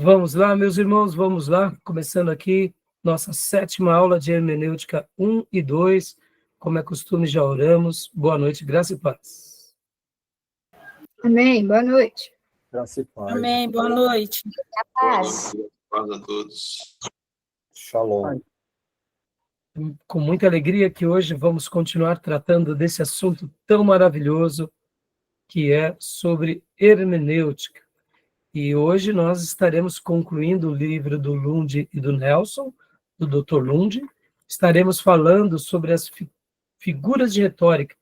Vamos lá, meus irmãos, vamos lá. Começando aqui nossa 7ª aula de hermenêutica 1 e 2. Como é costume, já oramos. Boa noite, graça e paz. Amém, boa noite. Graça e paz. Amém, boa noite. Paz. Paz a todos. Shalom. Com muita alegria que hoje vamos continuar tratando desse assunto tão maravilhoso que é sobre hermenêutica. E hoje nós estaremos concluindo o livro do Lund e do Nelson, do Dr. Lund. Estaremos falando sobre as figuras de retórica.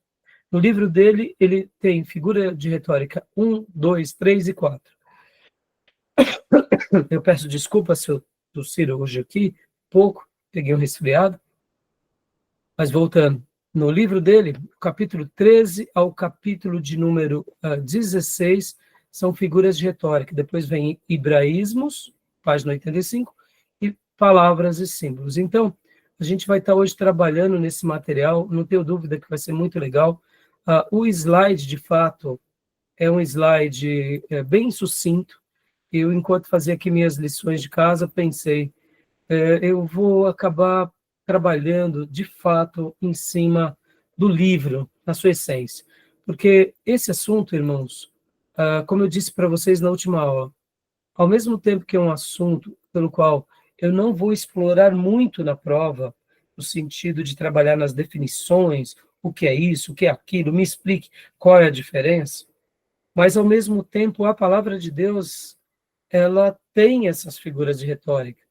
No livro dele, ele tem figura de retórica 1, 2, 3 e 4. Eu peço desculpa se eu tossir hoje aqui, pouco, peguei um resfriado. Mas voltando, no livro dele, capítulo 13 ao capítulo de número 16, são figuras de retórica. Depois vem hebraísmos, página 85, e palavras e símbolos. Então, a gente vai estar hoje trabalhando nesse material, não tenho dúvida que vai ser muito legal. O slide, de fato, é um slide bem sucinto. Eu, enquanto fazia aqui minhas lições de casa, pensei, eu vou acabar trabalhando, de fato, em cima do livro, na sua essência. Porque esse assunto, irmãos, como eu disse para vocês na última aula, ao mesmo tempo que é um assunto pelo qual eu não vou explorar muito na prova, no sentido de trabalhar nas definições, o que é isso, o que é aquilo, me explique qual é a diferença, mas, ao mesmo tempo, a palavra de Deus, ela tem essas figuras de retórica.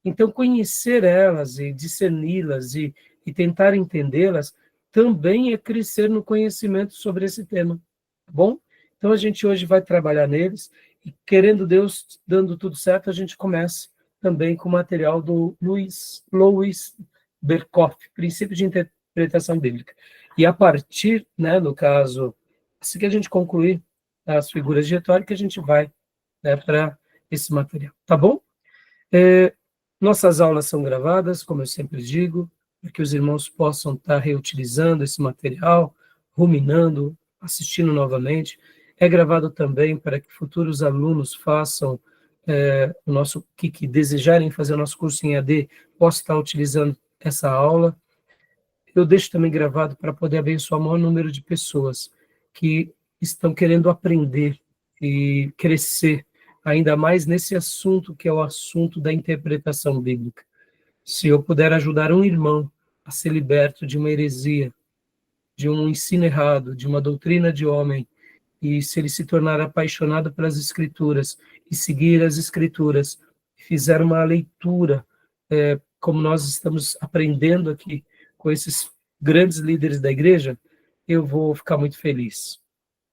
Então, conhecer elas e discerni-las e tentar entendê-las também é crescer no conhecimento sobre esse tema, tá bom? Então, a gente hoje vai trabalhar neles e, querendo Deus, dando tudo certo, a gente começa também com o material do Louis Berkhoff, Princípio de Interpretação Bíblica. E a partir, no caso, assim que a gente concluir as figuras de retórica, a gente vai para esse material, tá bom? Nossas aulas são gravadas, como eu sempre digo, para que os irmãos possam estar reutilizando esse material, ruminando, assistindo novamente. É gravado também para que futuros alunos façam o nosso que desejarem fazer o nosso curso em AD, possam estar utilizando essa aula. Eu deixo também gravado para poder abençoar o maior número de pessoas que estão querendo aprender e crescer ainda mais nesse assunto, que é o assunto da interpretação bíblica. Se eu puder ajudar um irmão a ser liberto de uma heresia, de um ensino errado, de uma doutrina de homem, e se ele se tornar apaixonado pelas Escrituras e seguir as Escrituras, fizer uma leitura, como nós estamos aprendendo aqui com esses grandes líderes da igreja, eu vou ficar muito feliz.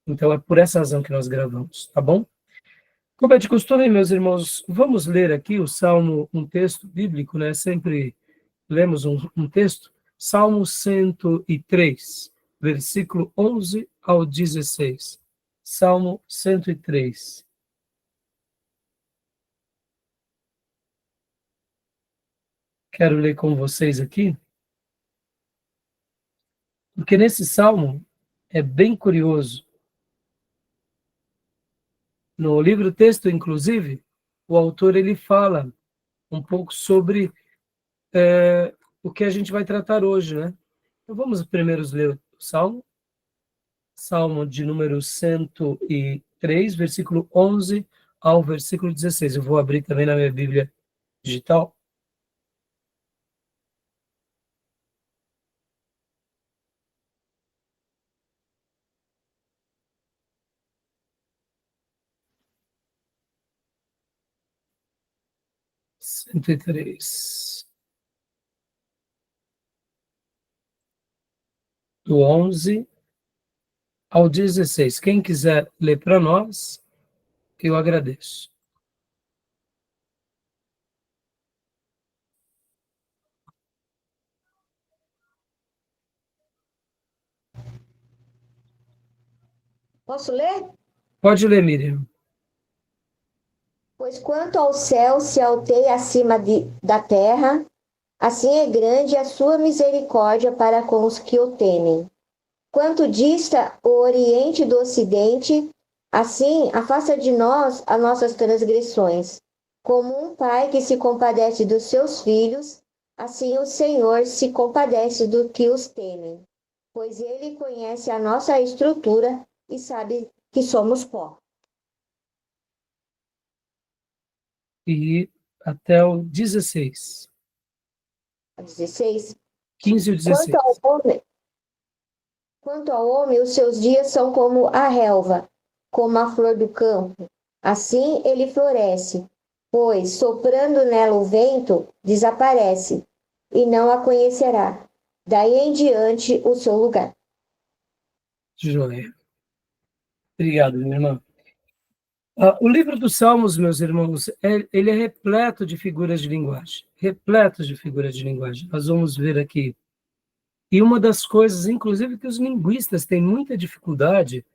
Então, é por essa razão que nós gravamos, tá bom? Como é de costume, meus irmãos, vamos ler aqui o Salmo, um texto bíblico, Sempre lemos um texto. Salmo 103, versículo 11 ao 16. Salmo 103. Quero ler com vocês aqui, porque nesse salmo é bem curioso. No livro texto, inclusive, o autor ele fala um pouco sobre o que a gente vai tratar hoje, Então vamos primeiro ler o Salmo. Salmo de número 103, versículo 11 ao versículo 16. Eu vou abrir também na minha Bíblia digital. Cento e três. Do 11 ao 16. Quem quiser ler para nós, eu agradeço. Posso ler? Pode ler, Miriam. Pois quanto ao céu se alteia acima da terra, assim é grande a sua misericórdia para com os que o temem. Quanto dista o oriente do ocidente, assim afasta de nós as nossas transgressões. Como um pai que se compadece dos seus filhos, assim o Senhor se compadece do que os temem, pois ele conhece a nossa estrutura e sabe que somos pó. E até o 16. 16. 15 e o Quanto 16. ao homem, quanto ao homem, os seus dias são como a relva, como a flor do campo. Assim ele floresce, pois, soprando nela o vento, desaparece, e não a conhecerá. Daí em diante o seu lugar. Joia. Obrigado, minha irmã. O livro dos Salmos, meus irmãos, ele é repleto de figuras de linguagem. Repleto de figuras de linguagem. Nós vamos ver aqui. E uma das coisas, inclusive, que os linguistas têm muita dificuldade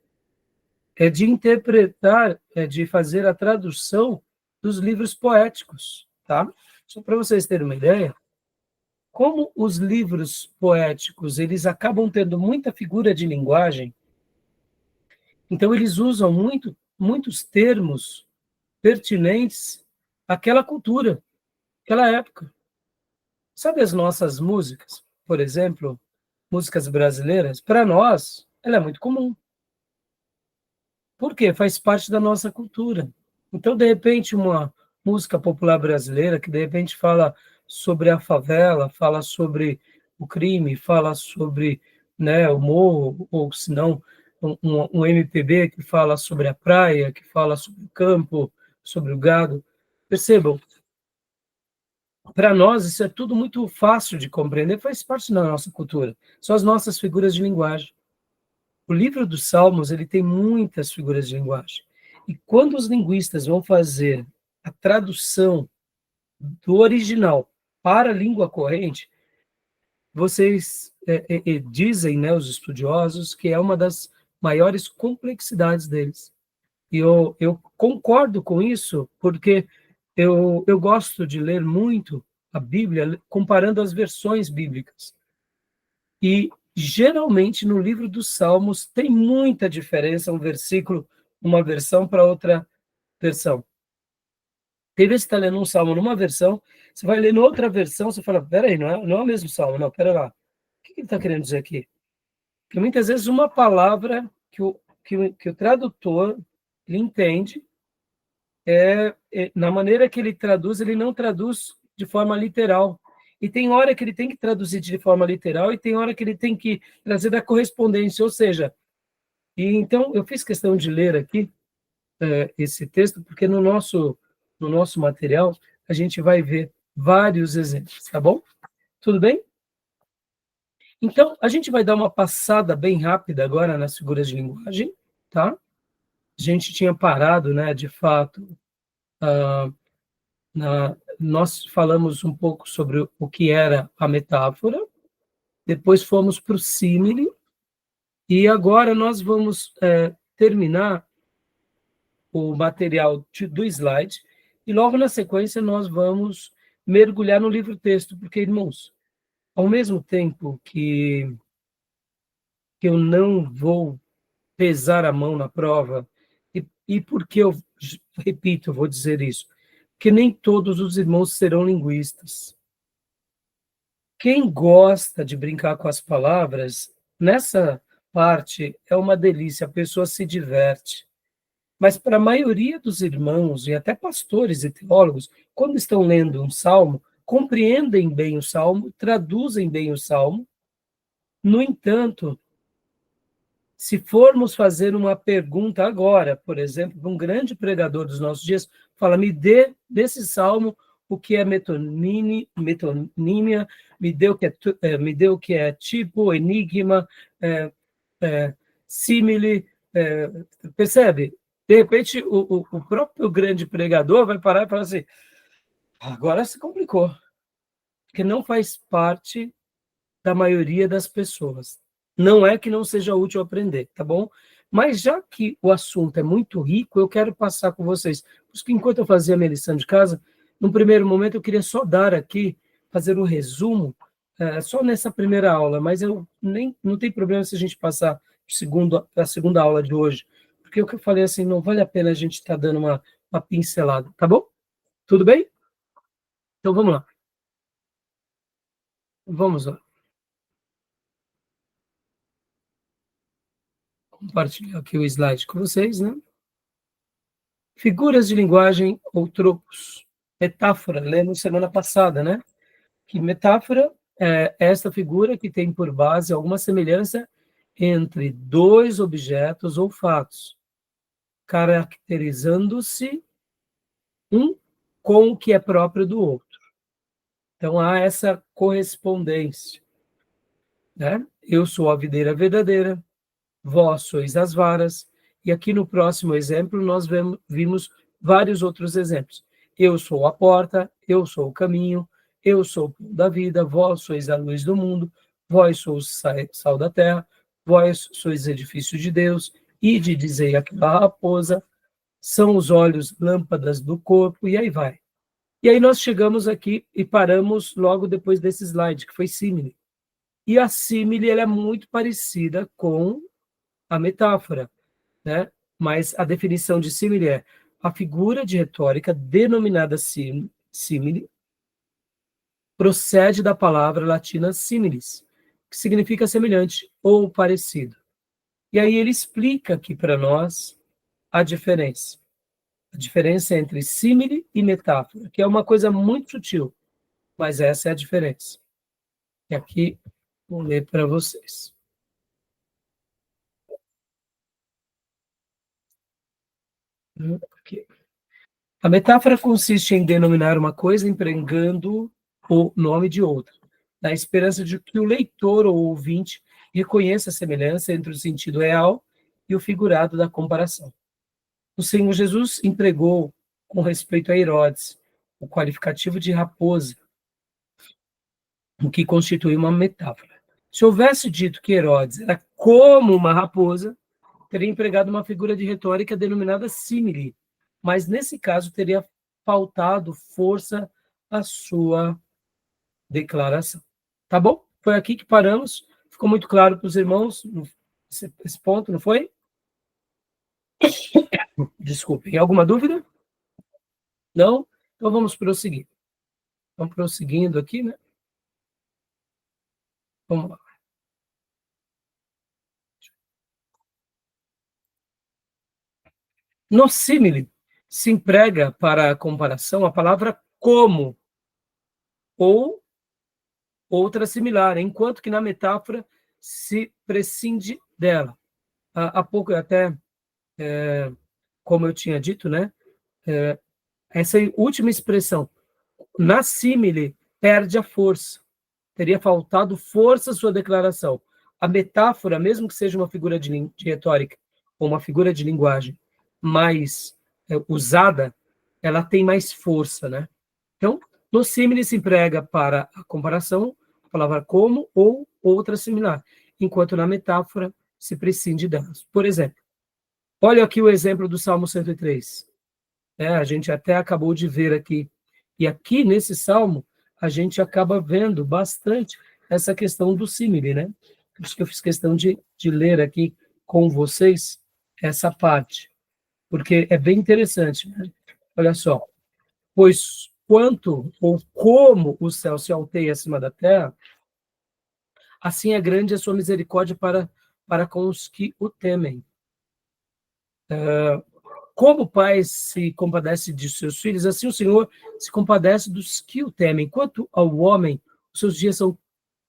é de interpretar, é de fazer a tradução dos livros poéticos, tá? Só para vocês terem uma ideia, como os livros poéticos, eles acabam tendo muita figura de linguagem, então eles usam muitos termos pertinentes àquela cultura, àquela época. Sabe as nossas músicas, por exemplo, músicas brasileiras? Para nós, ela é muito comum. Por quê? Faz parte da nossa cultura. Então, de repente, uma música popular brasileira que, de repente, fala sobre a favela, fala sobre o crime, fala sobre, né, o morro, ou se não, um MPB que fala sobre a praia, que fala sobre o campo, sobre o gado. Percebam, para nós isso é tudo muito fácil de compreender, faz parte da nossa cultura. São as nossas figuras de linguagem. O livro dos Salmos, ele tem muitas figuras de linguagem. E quando os linguistas vão fazer a tradução do original para a língua corrente, vocês dizem, né, os estudiosos, que é uma das maiores complexidades deles. E eu concordo com isso, porque eu gosto de ler muito a Bíblia comparando as versões bíblicas. E, geralmente, no livro dos Salmos, tem muita diferença um versículo, uma versão para outra versão. Tem vezes que você está lendo um salmo numa versão, você vai ler noutra versão, você fala, peraí, não é o mesmo salmo, não, pera lá. O que ele está querendo dizer aqui? Porque muitas vezes uma palavra que o tradutor ele entende, na maneira que ele traduz, ele não traduz de forma literal. E tem hora que ele tem que traduzir de forma literal e tem hora que ele tem que trazer da correspondência, ou seja, e então eu fiz questão de ler aqui esse texto, porque no nosso material a gente vai ver vários exemplos, tá bom? Tudo bem? Então, a gente vai dar uma passada bem rápida agora nas figuras de linguagem, tá? A gente tinha parado, né, de fato, nós falamos um pouco sobre o que era a metáfora, depois fomos para o símile, e agora nós vamos terminar o material do slide, e logo na sequência nós vamos mergulhar no livro-texto, porque, irmãos, ao mesmo tempo que eu não vou pesar a mão na prova, e por que eu repito, eu vou dizer isso? Porque nem todos os irmãos serão linguistas. Quem gosta de brincar com as palavras, nessa parte é uma delícia, a pessoa se diverte. Mas para a maioria dos irmãos, e até pastores e teólogos, quando estão lendo um salmo, compreendem bem o salmo, traduzem bem o salmo. No entanto, se formos fazer uma pergunta agora, por exemplo, para um grande pregador dos nossos dias, fala, me dê desse salmo o que é metonímia, me dê o que é tipo, enigma, símile, percebe? De repente, o próprio grande pregador vai parar e falar assim, agora se complicou, porque não faz parte da maioria das pessoas. Não é que não seja útil aprender, tá bom? Mas já que o assunto é muito rico, eu quero passar com vocês. Por isso que enquanto eu fazia a minha lição de casa, num primeiro momento eu queria só dar aqui, fazer um resumo, só nessa primeira aula, mas não tem problema se a gente passar para a segunda aula de hoje, porque o que eu falei assim, não vale a pena a gente estar dando uma pincelada, tá bom? Tudo bem? Então vamos lá. Vamos lá. Compartilhar aqui o slide com vocês, né? Figuras de linguagem ou tropos. Metáfora, lemos semana passada, né? Que metáfora é esta figura que tem por base alguma semelhança entre dois objetos ou fatos, caracterizando-se um com o que é próprio do outro. Então, há essa correspondência, né? Eu sou a videira verdadeira, vós sois as varas, e aqui no próximo exemplo nós vimos vários outros exemplos. Eu sou a porta, eu sou o caminho, eu sou o pão da vida, vós sois a luz do mundo, vós sois o sal da terra, vós sois edifício de Deus, ide dizei àquela raposa, são os olhos lâmpadas do corpo, e aí vai. E aí nós chegamos aqui e paramos logo depois desse slide, que foi símile. E a símile ela é muito parecida com a metáfora, né? Mas a definição de símile é a figura de retórica denominada símile procede da palavra latina similis, que significa semelhante ou parecido. E aí ele explica aqui para nós a diferença. A diferença entre símile e metáfora, que é uma coisa muito sutil, mas essa é a diferença. E aqui vou ler para vocês. Aqui. A metáfora consiste em denominar uma coisa empregando o nome de outra, na esperança de que o leitor ou ouvinte reconheça a semelhança entre o sentido real e o figurado da comparação. O Senhor Jesus empregou, com respeito a Herodes, o qualificativo de raposa, o que constitui uma metáfora. Se houvesse dito que Herodes era como uma raposa, teria empregado uma figura de retórica denominada símile, mas nesse caso teria faltado força à sua declaração. Tá bom? Foi aqui que paramos. Ficou muito claro para os irmãos esse ponto, não foi? Desculpem. Alguma dúvida? Não? Então vamos prosseguir. Vamos prosseguindo aqui, né? Vamos lá. No símile, se emprega para a comparação a palavra como ou outra similar, enquanto que na metáfora se prescinde dela. Há pouco até, como eu tinha dito, né? Essa última expressão, na símile, perde a força. Teria faltado força à sua declaração. A metáfora, mesmo que seja uma figura de retórica ou uma figura de linguagem mais usada, ela tem mais força, né? Então, no símile se emprega para a comparação a palavra como ou outra similar, enquanto na metáfora se prescinde delas. Por exemplo, olha aqui o exemplo do Salmo 103. A gente até acabou de ver aqui. E aqui, nesse Salmo, a gente acaba vendo bastante essa questão do símile, né? Por isso que eu fiz questão de ler aqui com vocês essa parte, porque é bem interessante, né? Olha só. Pois quanto ou como o céu se alteia acima da terra, assim é grande a sua misericórdia para com os que o temem. Como o pai se compadece de seus filhos, assim o Senhor se compadece dos que o temem. Quanto ao homem, os seus dias são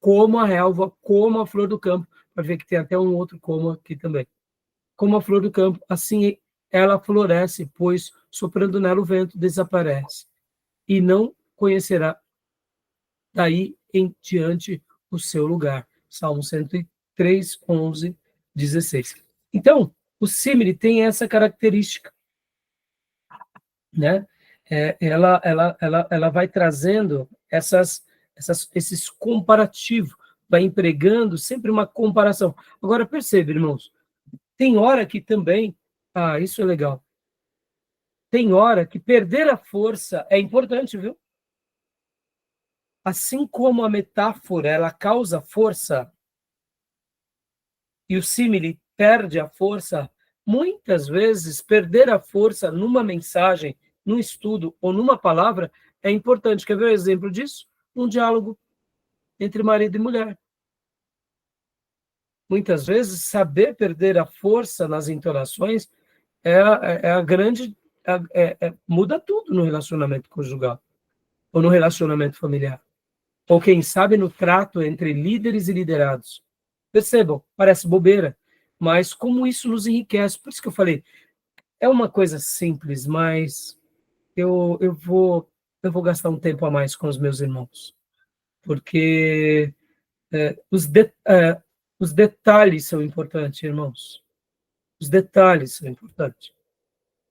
como a relva, como a flor do campo. Pode ver que tem até um outro como aqui também. Como a flor do campo, assim ela floresce, pois soprando nela o vento desaparece. E não conhecerá daí em diante o seu lugar. Salmo 103, 11, 16. Então, o símile tem essa característica, né? Ela vai trazendo esses comparativos, vai empregando sempre uma comparação. Agora, percebe, irmãos, tem hora que também, isso é legal, tem hora que perder a força é importante, viu? Assim como a metáfora, ela causa força, e o símile perde a força, muitas vezes perder a força numa mensagem num estudo ou numa palavra é importante. Quer ver o exemplo disso? Um diálogo entre marido e mulher. Muitas vezes, saber perder a força nas entonações é a grande... muda tudo no relacionamento conjugal, ou no relacionamento familiar. Ou, quem sabe, no trato entre líderes e liderados. Percebam, parece bobeira, mas como isso nos enriquece. Por isso que eu falei, é uma coisa simples, mas eu vou gastar um tempo a mais com os meus irmãos, porque os detalhes são importantes, irmãos. Os detalhes são importantes.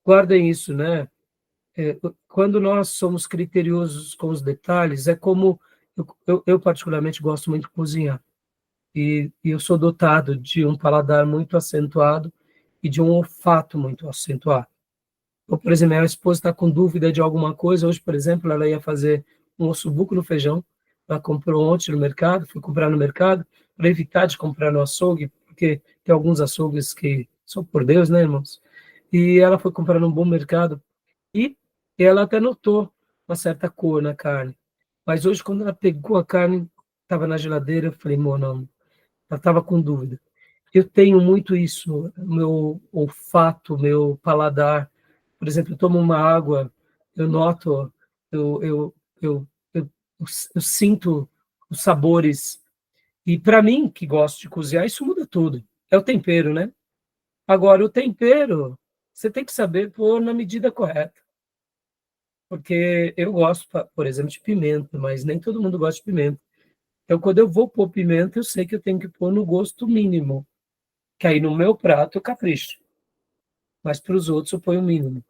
Guardem isso, né? Quando nós somos criteriosos com os detalhes, é como... Eu particularmente gosto muito de cozinhar. E eu sou dotado de um paladar muito acentuado e de um olfato muito acentuado. Ou, por exemplo, minha esposa está com dúvida de alguma coisa. Hoje, por exemplo, ela ia fazer um ossobuco no feijão. Ela comprou ontem no mercado, fui comprar no mercado, para evitar de comprar no açougue, porque tem alguns açougues que são por Deus, né, irmãos? E ela foi comprar num bom mercado e ela até notou uma certa cor na carne. Mas hoje, quando ela pegou a carne, estava na geladeira, eu falei, não, ela estava com dúvida. Eu tenho muito isso, meu olfato, meu paladar. Por exemplo, eu tomo uma água, eu noto, eu, eu, eu, eu, eu sinto os sabores. E para mim, que gosto de cozinhar, isso muda tudo. É o tempero, né? Agora, o tempero, você tem que saber pôr na medida correta. Porque eu gosto, por exemplo, de pimenta, mas nem todo mundo gosta de pimenta. Então, quando eu vou pôr pimenta, eu sei que eu tenho que pôr no gosto mínimo, que aí no meu prato eu capricho. Mas para os outros eu ponho o mínimo.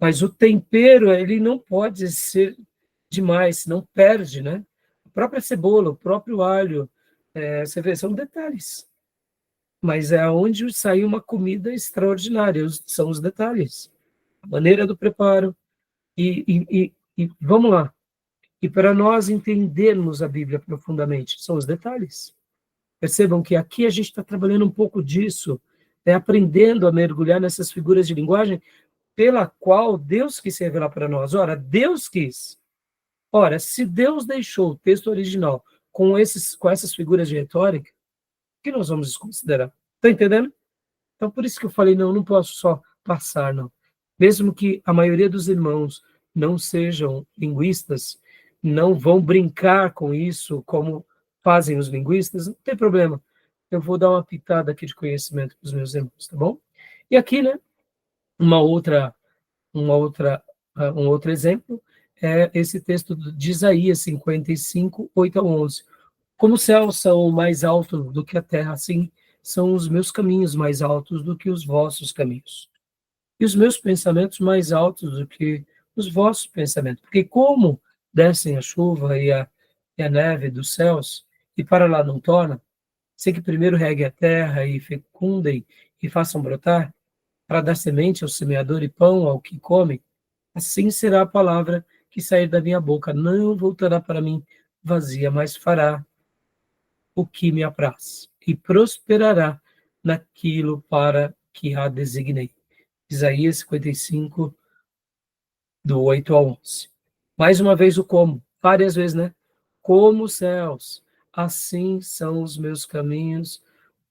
Mas o tempero, ele não pode ser demais, senão perde, né? A própria cebola, o próprio alho, você vê, são detalhes. Mas é onde sai uma comida extraordinária, são os detalhes. A maneira do preparo. E vamos lá. E para nós entendermos a Bíblia profundamente, são os detalhes. Percebam que aqui a gente está trabalhando um pouco disso, aprendendo a mergulhar nessas figuras de linguagem pela qual Deus quis se revelar para nós. Ora, Deus quis. Ora, se Deus deixou o texto original com essas figuras de retórica, o que nós vamos desconsiderar? Está entendendo? Então, por isso que eu falei, não posso só passar, não. Mesmo que a maioria dos irmãos não sejam linguistas, não vão brincar com isso como fazem os linguistas, não tem problema. Eu vou dar uma pitada aqui de conhecimento para os meus irmãos, tá bom? E aqui, né, um outro exemplo é esse texto de Isaías 55, 8 a 11. Como os céus são mais altos do que a terra, assim são os meus caminhos mais altos do que os vossos caminhos. E os meus pensamentos mais altos do que os vossos pensamentos. Porque como descem a chuva e a neve dos céus, e para lá não torna, sem que primeiro regue a terra e fecundem e façam brotar, para dar semente ao semeador e pão ao que come, assim será a palavra que sair da minha boca. Não voltará para mim vazia, mas fará o que me apraz, e prosperará naquilo para que a designei. Isaías 55, do 8 ao 11. Mais uma vez o como, várias vezes, né? Como os céus, assim são os meus caminhos,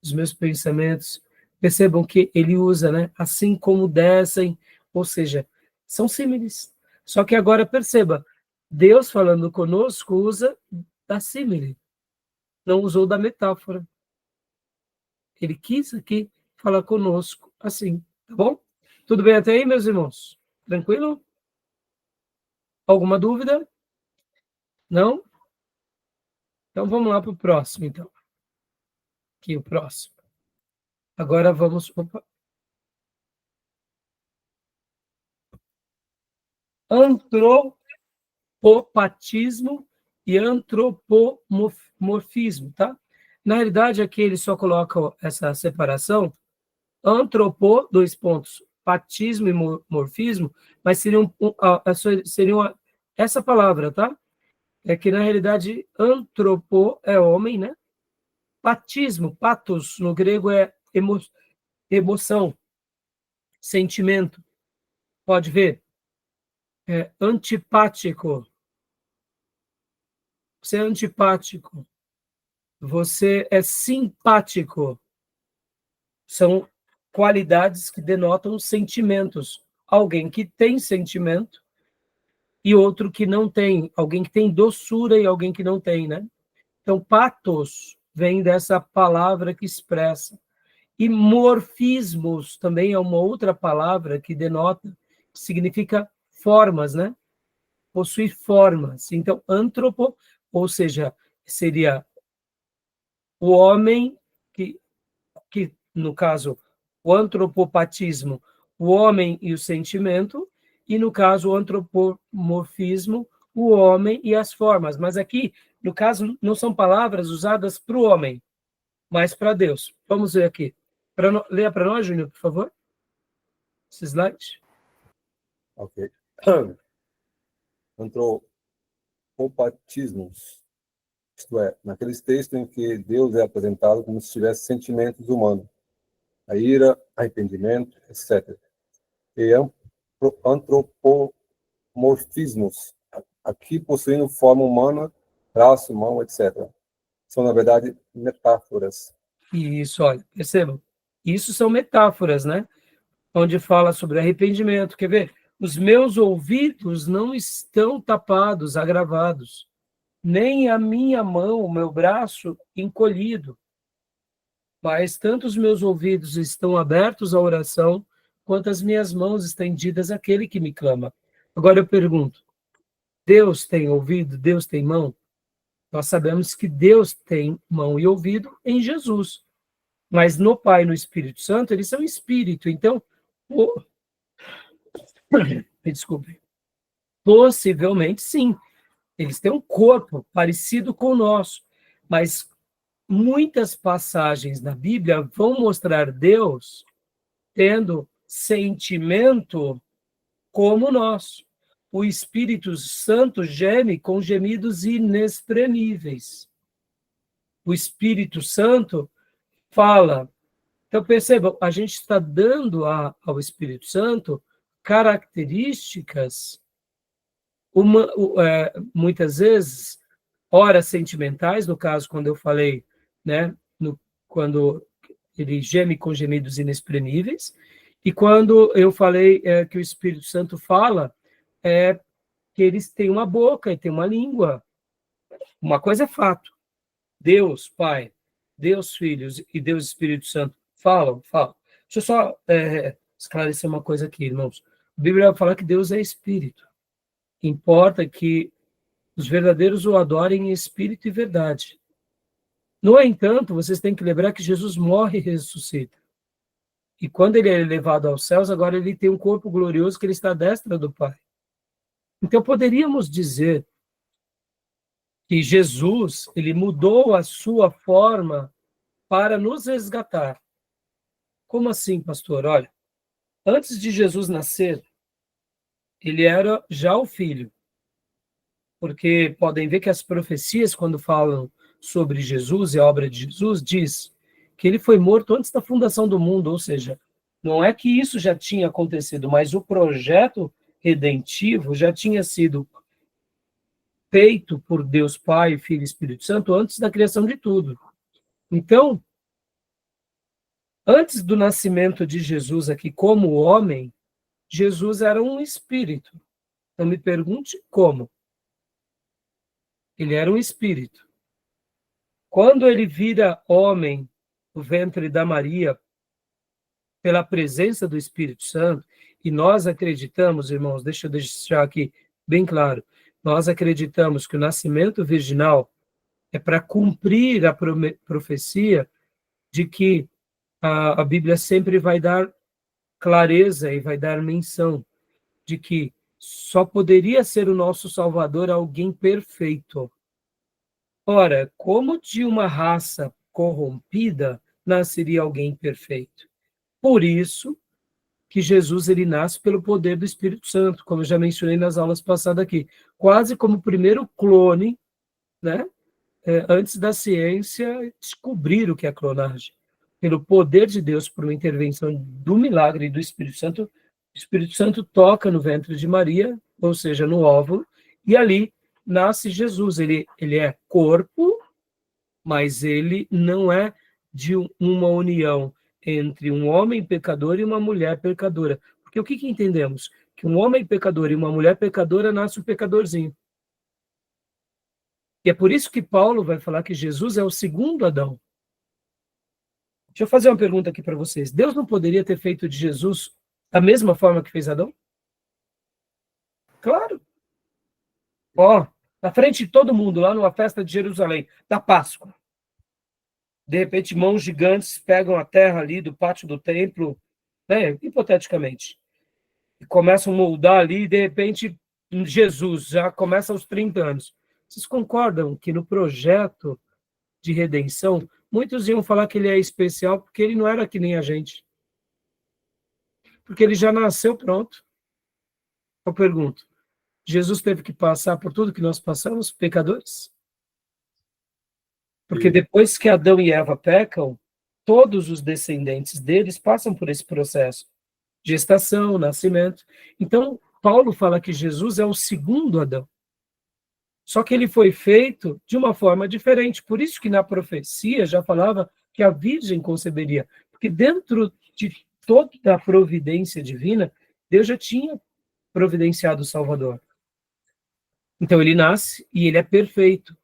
os meus pensamentos. Percebam que ele usa, né? Assim como descem, ou seja, são símiles. Só que agora perceba, Deus falando conosco usa da símile, não usou da metáfora. Ele quis aqui falar conosco assim, tá bom? Tudo bem até aí, meus irmãos? Tranquilo? Alguma dúvida? Não? Então vamos lá para o próximo, então. Aqui, o próximo. Agora vamos... Opa. Antropopatismo e antropomorfismo, tá? Na realidade, aqui ele só coloca essa separação, dois pontos, patismo e morfismo, mas seriam essa palavra, tá? É que, na realidade, antropo é homem, né? Patismo, patos, no grego é emoção, sentimento. Pode ver? é antipático. Você é antipático. Você é simpático. São qualidades que denotam sentimentos. Alguém que tem sentimento e outro que não tem. Alguém que tem doçura e alguém que não tem, né? Então, patos vem dessa palavra que expressa. E morfismos também é uma outra palavra que denota, que significa formas, né? Possui formas. Então, antropo, ou seja, seria o homem que no caso, o antropopatismo, o homem e o sentimento, e no caso, o antropomorfismo, o homem e as formas. Mas aqui, no caso, não são palavras usadas para o homem, mas para Deus. Vamos ver aqui. Leia para nós, Júnior, por favor. Esse slide. Ok. Antropopatismos, isto é, naqueles textos em que Deus é apresentado como se tivesse sentimentos humanos, a ira, arrependimento, etc. E antropomorfismos, aqui possuindo forma humana, braço, mão, etc. São, na verdade, metáforas. Isso, olha, percebam. Isso são metáforas, né? Onde fala sobre arrependimento. Quer ver? Os meus ouvidos não estão tapados, agravados, nem a minha mão, o meu braço encolhido. Mas tanto os meus ouvidos estão abertos à oração, quanto as minhas mãos estendidas àquele que me clama. Agora eu pergunto, Deus tem ouvido? Deus tem mão? Nós sabemos que Deus tem mão e ouvido em Jesus. Mas no Pai e no Espírito Santo, eles são espírito. Então, me desculpe, possivelmente sim. Eles têm um corpo parecido com o nosso. Mas muitas passagens na Bíblia vão mostrar Deus tendo sentimento como o nosso. O Espírito Santo geme com gemidos inexprimíveis. O Espírito Santo fala. Então, percebam, a gente está dando ao Espírito Santo características, muitas vezes, ora sentimentais, no caso, quando eu falei, né, quando ele geme com gemidos inexprimíveis, e quando eu falei que o Espírito Santo fala, que eles têm uma boca e têm uma língua. Uma coisa é fato. Deus, Pai, Deus, Filhos e Deus, Espírito Santo falam. Deixa eu só esclarecer uma coisa aqui, irmãos. A Bíblia fala que Deus é Espírito. Importa que os verdadeiros o adorem em espírito e verdade. No entanto, vocês têm que lembrar que Jesus morre e ressuscita. E quando ele é levado aos céus, agora ele tem um corpo glorioso que ele está à destra do Pai. Então, poderíamos dizer que Jesus, ele mudou a sua forma para nos resgatar. Como assim, pastor? Olha, antes de Jesus nascer, ele era já o Filho. Porque podem ver que as profecias, quando falam sobre Jesus e a obra de Jesus, diz que ele foi morto antes da fundação do mundo, ou seja, não é que isso já tinha acontecido, mas o projeto redentivo já tinha sido feito por Deus Pai, Filho e Espírito Santo antes da criação de tudo. Então, antes do nascimento de Jesus aqui como homem, Jesus era um espírito. Então me pergunte como. Ele era um espírito. Quando ele vira homem no ventre da Maria, pela presença do Espírito Santo, e nós acreditamos, irmãos, deixa eu deixar aqui bem claro, nós acreditamos que o nascimento virginal é para cumprir a profecia de que a Bíblia sempre vai dar clareza e vai dar menção de que só poderia ser o nosso Salvador alguém perfeito. Ora, como de uma raça corrompida nasceria alguém perfeito? Por isso que Jesus ele nasce pelo poder do Espírito Santo, como eu já mencionei nas aulas passadas aqui, quase como o primeiro clone, né? Antes da ciência descobrir o que é clonagem. Pelo poder de Deus, por uma intervenção do milagre do Espírito Santo, o Espírito Santo toca no ventre de Maria, ou seja, no óvulo, e ali nasce Jesus. Ele é corpo, mas ele não é de uma união entre um homem pecador e uma mulher pecadora. Porque o que entendemos? Que um homem pecador e uma mulher pecadora nasce um pecadorzinho. E é por isso que Paulo vai falar que Jesus é o segundo Adão. Deixa eu fazer uma pergunta aqui para vocês. Deus não poderia ter feito de Jesus da mesma forma que fez Adão? Claro. Ó, na frente de todo mundo, lá numa festa de Jerusalém, da Páscoa. De repente, mãos gigantes pegam a terra ali do pátio do templo, né, hipoteticamente, e começam a moldar ali, e de repente, Jesus já começa aos 30 anos. Vocês concordam que no projeto de redenção, muitos iam falar que ele é especial porque ele não era que nem a gente? Porque ele já nasceu pronto. Eu pergunto, Jesus teve que passar por tudo que nós passamos, pecadores? Porque depois que Adão e Eva pecam, todos os descendentes deles passam por esse processo. Gestação, nascimento. Então, Paulo fala que Jesus é o segundo Adão. Só que ele foi feito de uma forma diferente. Por isso que na profecia já falava que a virgem conceberia. Porque dentro de toda a providência divina, Deus já tinha providenciado o Salvador. Então ele nasce e ele é perfeito.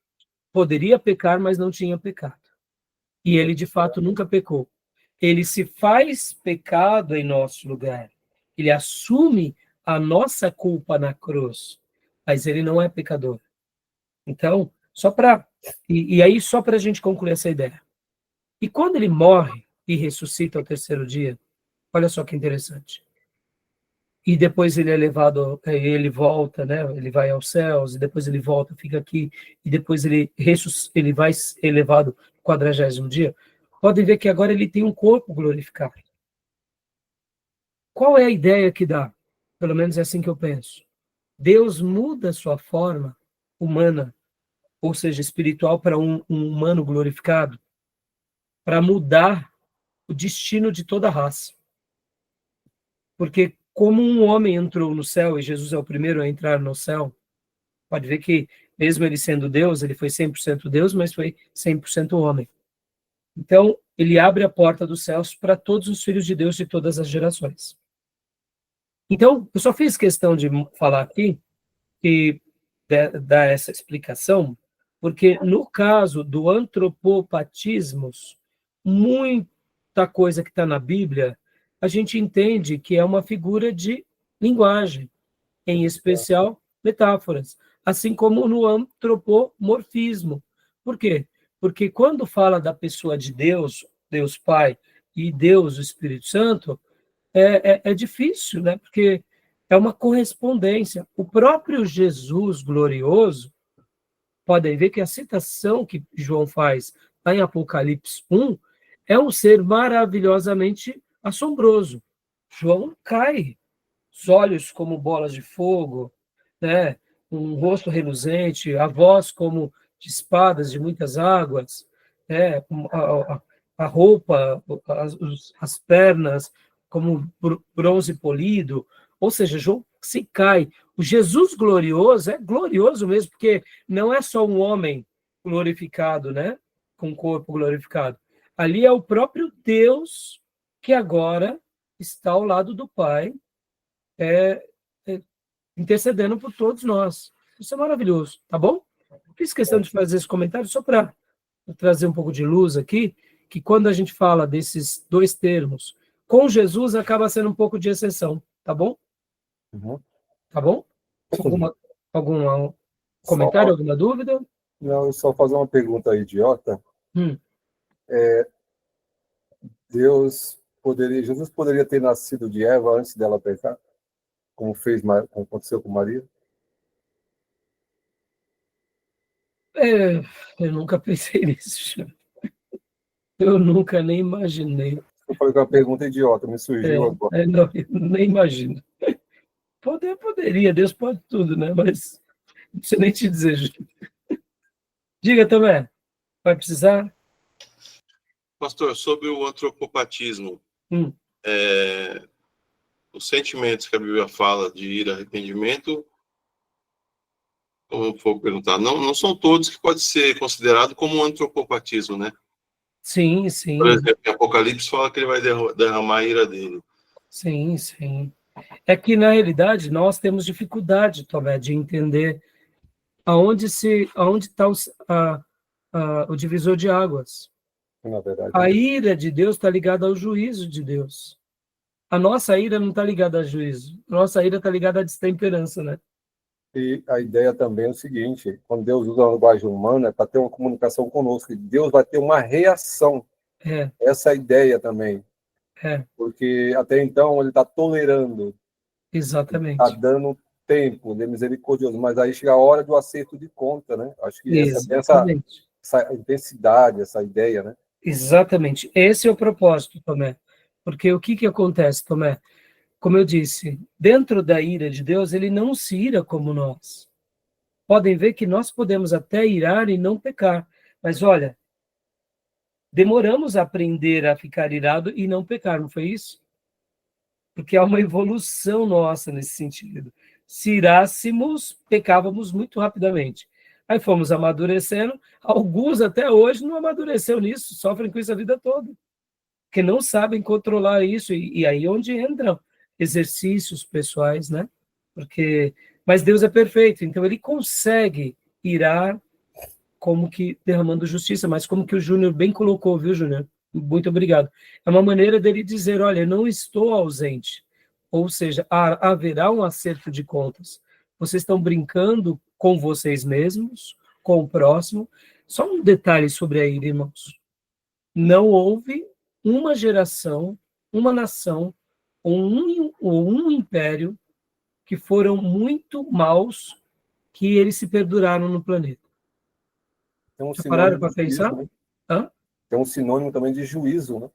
Poderia pecar, mas não tinha pecado. E ele, de fato, nunca pecou. Ele se faz pecado em nosso lugar. Ele assume a nossa culpa na cruz. Mas ele não é pecador. Então, só para... E aí, só para a gente concluir essa ideia. E quando ele morre e ressuscita ao terceiro dia, olha só que interessante. E depois ele é levado, ele volta, né? Ele vai aos céus, e depois ele volta, fica aqui, e depois ele vai elevado no 40º dia. Podem ver que agora ele tem um corpo glorificado. Qual é a ideia que dá? Pelo menos é assim que eu penso. Deus muda a sua forma humana, ou seja, espiritual, para um humano glorificado, para mudar o destino de toda a raça. Porque como um homem entrou no céu, e Jesus é o primeiro a entrar no céu, pode ver que, mesmo ele sendo Deus, ele foi 100% Deus, mas foi 100% homem. Então, ele abre a porta dos céus para todos os filhos de Deus de todas as gerações. Então, eu só fiz questão de falar aqui, e dar essa explicação, porque no caso do antropopatismos, muita coisa que está na Bíblia, a gente entende que é uma figura de linguagem, em especial metáforas, assim como no antropomorfismo. Por quê? Porque quando fala da pessoa de Deus, Deus Pai e Deus o Espírito Santo, é difícil, né? Porque é uma correspondência. O próprio Jesus glorioso, podem ver que a citação que João faz lá em Apocalipse 1 é um ser maravilhosamente assombroso. João cai, os olhos como bolas de fogo, né? Um rosto reluzente, a voz como de espadas de muitas águas, né? A roupa, as pernas como bronze polido, ou seja, João se cai. O Jesus glorioso é glorioso mesmo, porque não é só um homem glorificado, né? Com corpo glorificado. Ali é o próprio Deus que agora está ao lado do Pai, intercedendo por todos nós. Isso é maravilhoso, tá bom? Fiz questão de fazer esse comentário só para trazer um pouco de luz aqui, que quando a gente fala desses dois termos, com Jesus acaba sendo um pouco de exceção, tá bom? Uhum. Tá bom? Algum comentário, alguma dúvida? Não, eu só fazer uma pergunta idiota. Jesus poderia ter nascido de Eva antes dela pecar, como aconteceu com Maria? Eu nunca pensei nisso. Eu nunca nem imaginei. Eu falei que é uma pergunta idiota, me surgiu agora. Não, eu nem imagino. Poderia, Deus pode tudo, né? Mas não sei nem te dizer. Diga também, vai precisar? Pastor, sobre o antropopatismo, os sentimentos que a Bíblia fala de ira, arrependimento, como for perguntar, não são todos que pode ser considerado como um antropopatismo, né? Sim, sim, Por exemplo, em Apocalipse fala que ele vai derramar a ira dele. sim, sim. É que, na realidade, nós temos dificuldade, Tomé, de entender aonde está o divisor de águas. Na verdade, A ira de Deus está ligada ao juízo de Deus. A nossa ira não está ligada a juízo. A nossa ira está ligada à destemperança, né? e a ideia também é o seguinte, quando Deus usa a linguagem humana, é para ter uma comunicação conosco, e Deus vai ter uma reação. É, Essa é a ideia também, é, porque até então ele está tolerando, está exatamente. dando tempo, ele é misericordioso, mas aí chega a hora do acerto de conta, né? Acho que Exatamente. essa intensidade, essa ideia, né? Exatamente. Esse é o propósito, Tomé. Porque o que acontece, Tomé? Como eu disse, dentro da ira de Deus, ele não se ira como nós. Podem ver que nós podemos até irar e não pecar. Mas olha, demoramos a aprender a ficar irado e não pecar, não foi isso? Porque há uma evolução nossa nesse sentido. Se irássemos, pecávamos muito rapidamente. Aí fomos amadurecendo, alguns até hoje não amadureceram nisso, sofrem com isso a vida toda, porque não sabem controlar isso, e aí é onde entram exercícios pessoais, né? Mas Deus é perfeito, então ele consegue irar como que derramando justiça, mas como que o Júnior bem colocou, viu, Júnior? Muito obrigado. É uma maneira dele dizer, olha, eu não estou ausente. Ou seja, haverá um acerto de contas. Vocês estão brincando com vocês mesmos, com o próximo. Só um detalhe sobre a ira, irmãos. Não houve uma geração, uma nação, ou um império que foram muito maus que eles se perduraram no planeta. Tem um Já pararam sinônimo para de juízo, pensar? né? Hã? Tem um sinônimo também de juízo, né?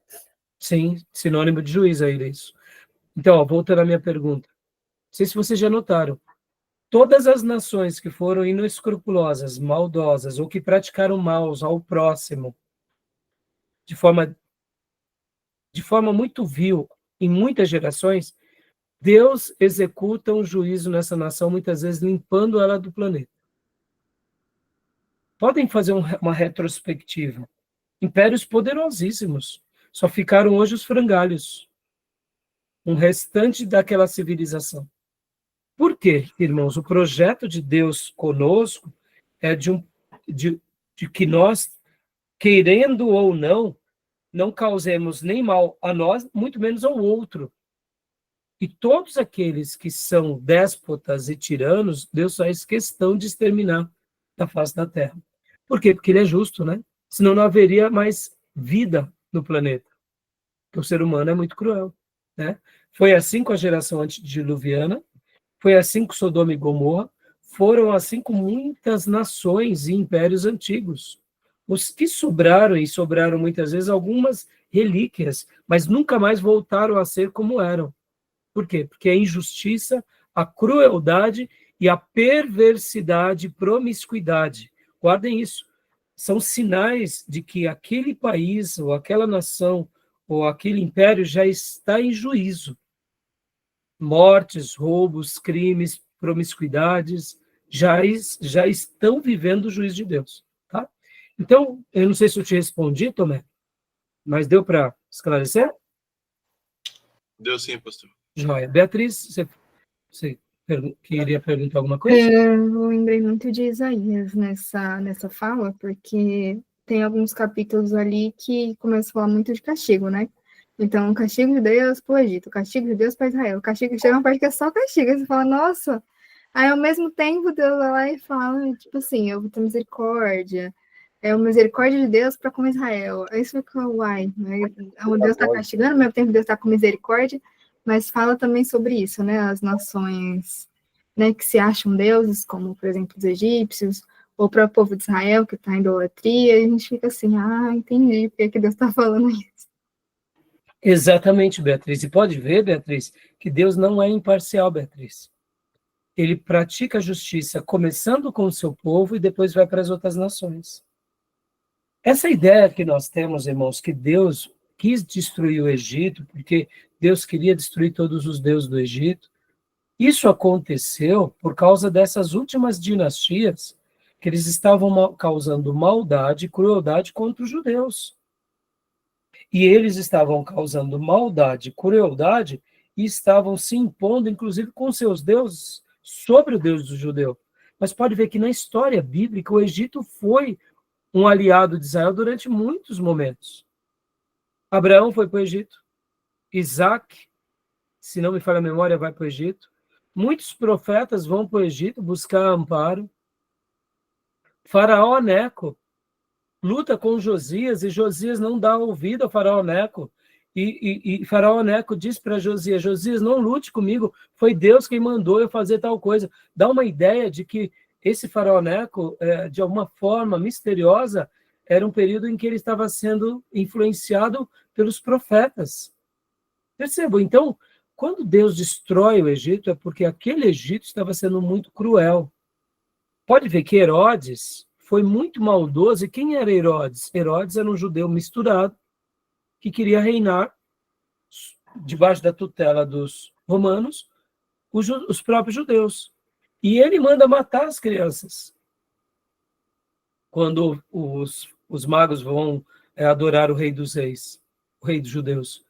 Sim, sinônimo de juízo aí, isso. Então, ó, voltando à minha pergunta. Não sei se vocês já notaram. Todas as nações que foram inescrupulosas, maldosas, ou que praticaram mal ao próximo, de forma muito vil, em muitas gerações, Deus executa um juízo nessa nação, muitas vezes limpando ela do planeta. Podem fazer uma retrospectiva. Impérios poderosíssimos. Só ficaram hoje os frangalhos. Um restante daquela civilização. Por quê, irmãos? O projeto de Deus conosco é de que nós, querendo ou não causemos nem mal a nós, muito menos ao outro. E todos aqueles que são déspotas e tiranos, Deus faz questão de exterminar da face da terra. Por quê? Porque ele é justo, né? Senão não haveria mais vida no planeta. Porque o ser humano é muito cruel, né? Foi assim com a geração antediluviana, foi assim com Sodoma e Gomorra, foram assim com muitas nações e impérios antigos. Os que sobraram, e sobraram muitas vezes algumas relíquias, mas nunca mais voltaram a ser como eram. Por quê? Porque a injustiça, a crueldade e a perversidade, promiscuidade. Guardem isso. São sinais de que aquele país, ou aquela nação, ou aquele império já está em juízo. Mortes, roubos, crimes, promiscuidades, já estão vivendo o juízo de Deus. Tá? Então, eu não sei se eu te respondi, Tomé, mas deu para esclarecer? Deu sim, pastor. Joia. Beatriz, você queria perguntar alguma coisa? Eu lembrei muito de Isaías nessa fala, porque tem alguns capítulos ali que começam a falar muito de castigo, né? Então, o castigo de Deus para o Egito, o castigo de Deus para Israel, o castigo chega uma parte que é só castigo, aí você fala, nossa! Aí, ao mesmo tempo, Deus vai lá e fala, tipo assim, eu vou ter misericórdia, é a misericórdia de Deus para com Israel. Aí você fica, uai, né? Deus está castigando, ao mesmo tempo Deus está com misericórdia, mas fala também sobre isso, né? As nações, né, que se acham deuses, como, por exemplo, os egípcios, ou para o povo de Israel, que está em idolatria, e a gente fica assim, entendi por que Deus está falando isso. Exatamente, Beatriz. E pode ver, Beatriz, que Deus não é imparcial, Beatriz. Ele pratica a justiça começando com o seu povo e depois vai para as outras nações. Essa ideia que nós temos, irmãos, que Deus quis destruir o Egito, porque Deus queria destruir todos os deuses do Egito, Isso aconteceu por causa dessas últimas dinastias, que eles estavam causando maldade e crueldade contra os judeus. E eles estavam causando maldade e crueldade e estavam se impondo, inclusive, com seus deuses, sobre o Deus do judeu. Mas pode ver que na história bíblica o Egito foi um aliado de Israel durante muitos momentos. Abraão foi para o Egito, Isaac, se não me falha a memória, vai para o Egito. Muitos profetas vão para o Egito buscar amparo. Faraó Neco luta com Josias e Josias não dá ouvido a Faraó Neco. E Faraó Neco diz para Josias: Josias, não lute comigo, foi Deus quem mandou eu fazer tal coisa. Dá uma ideia de que esse Faraó Neco, de alguma forma misteriosa, era um período em que ele estava sendo influenciado pelos profetas. Percebam, então, quando Deus destrói o Egito, é porque aquele Egito estava sendo muito cruel. Pode ver que Herodes foi muito maldoso. E quem era Herodes? Herodes era um judeu misturado que queria reinar debaixo da tutela dos romanos, os próprios judeus. E ele manda matar as crianças. Quando os magos vão adorar o rei dos reis, o rei dos judeus.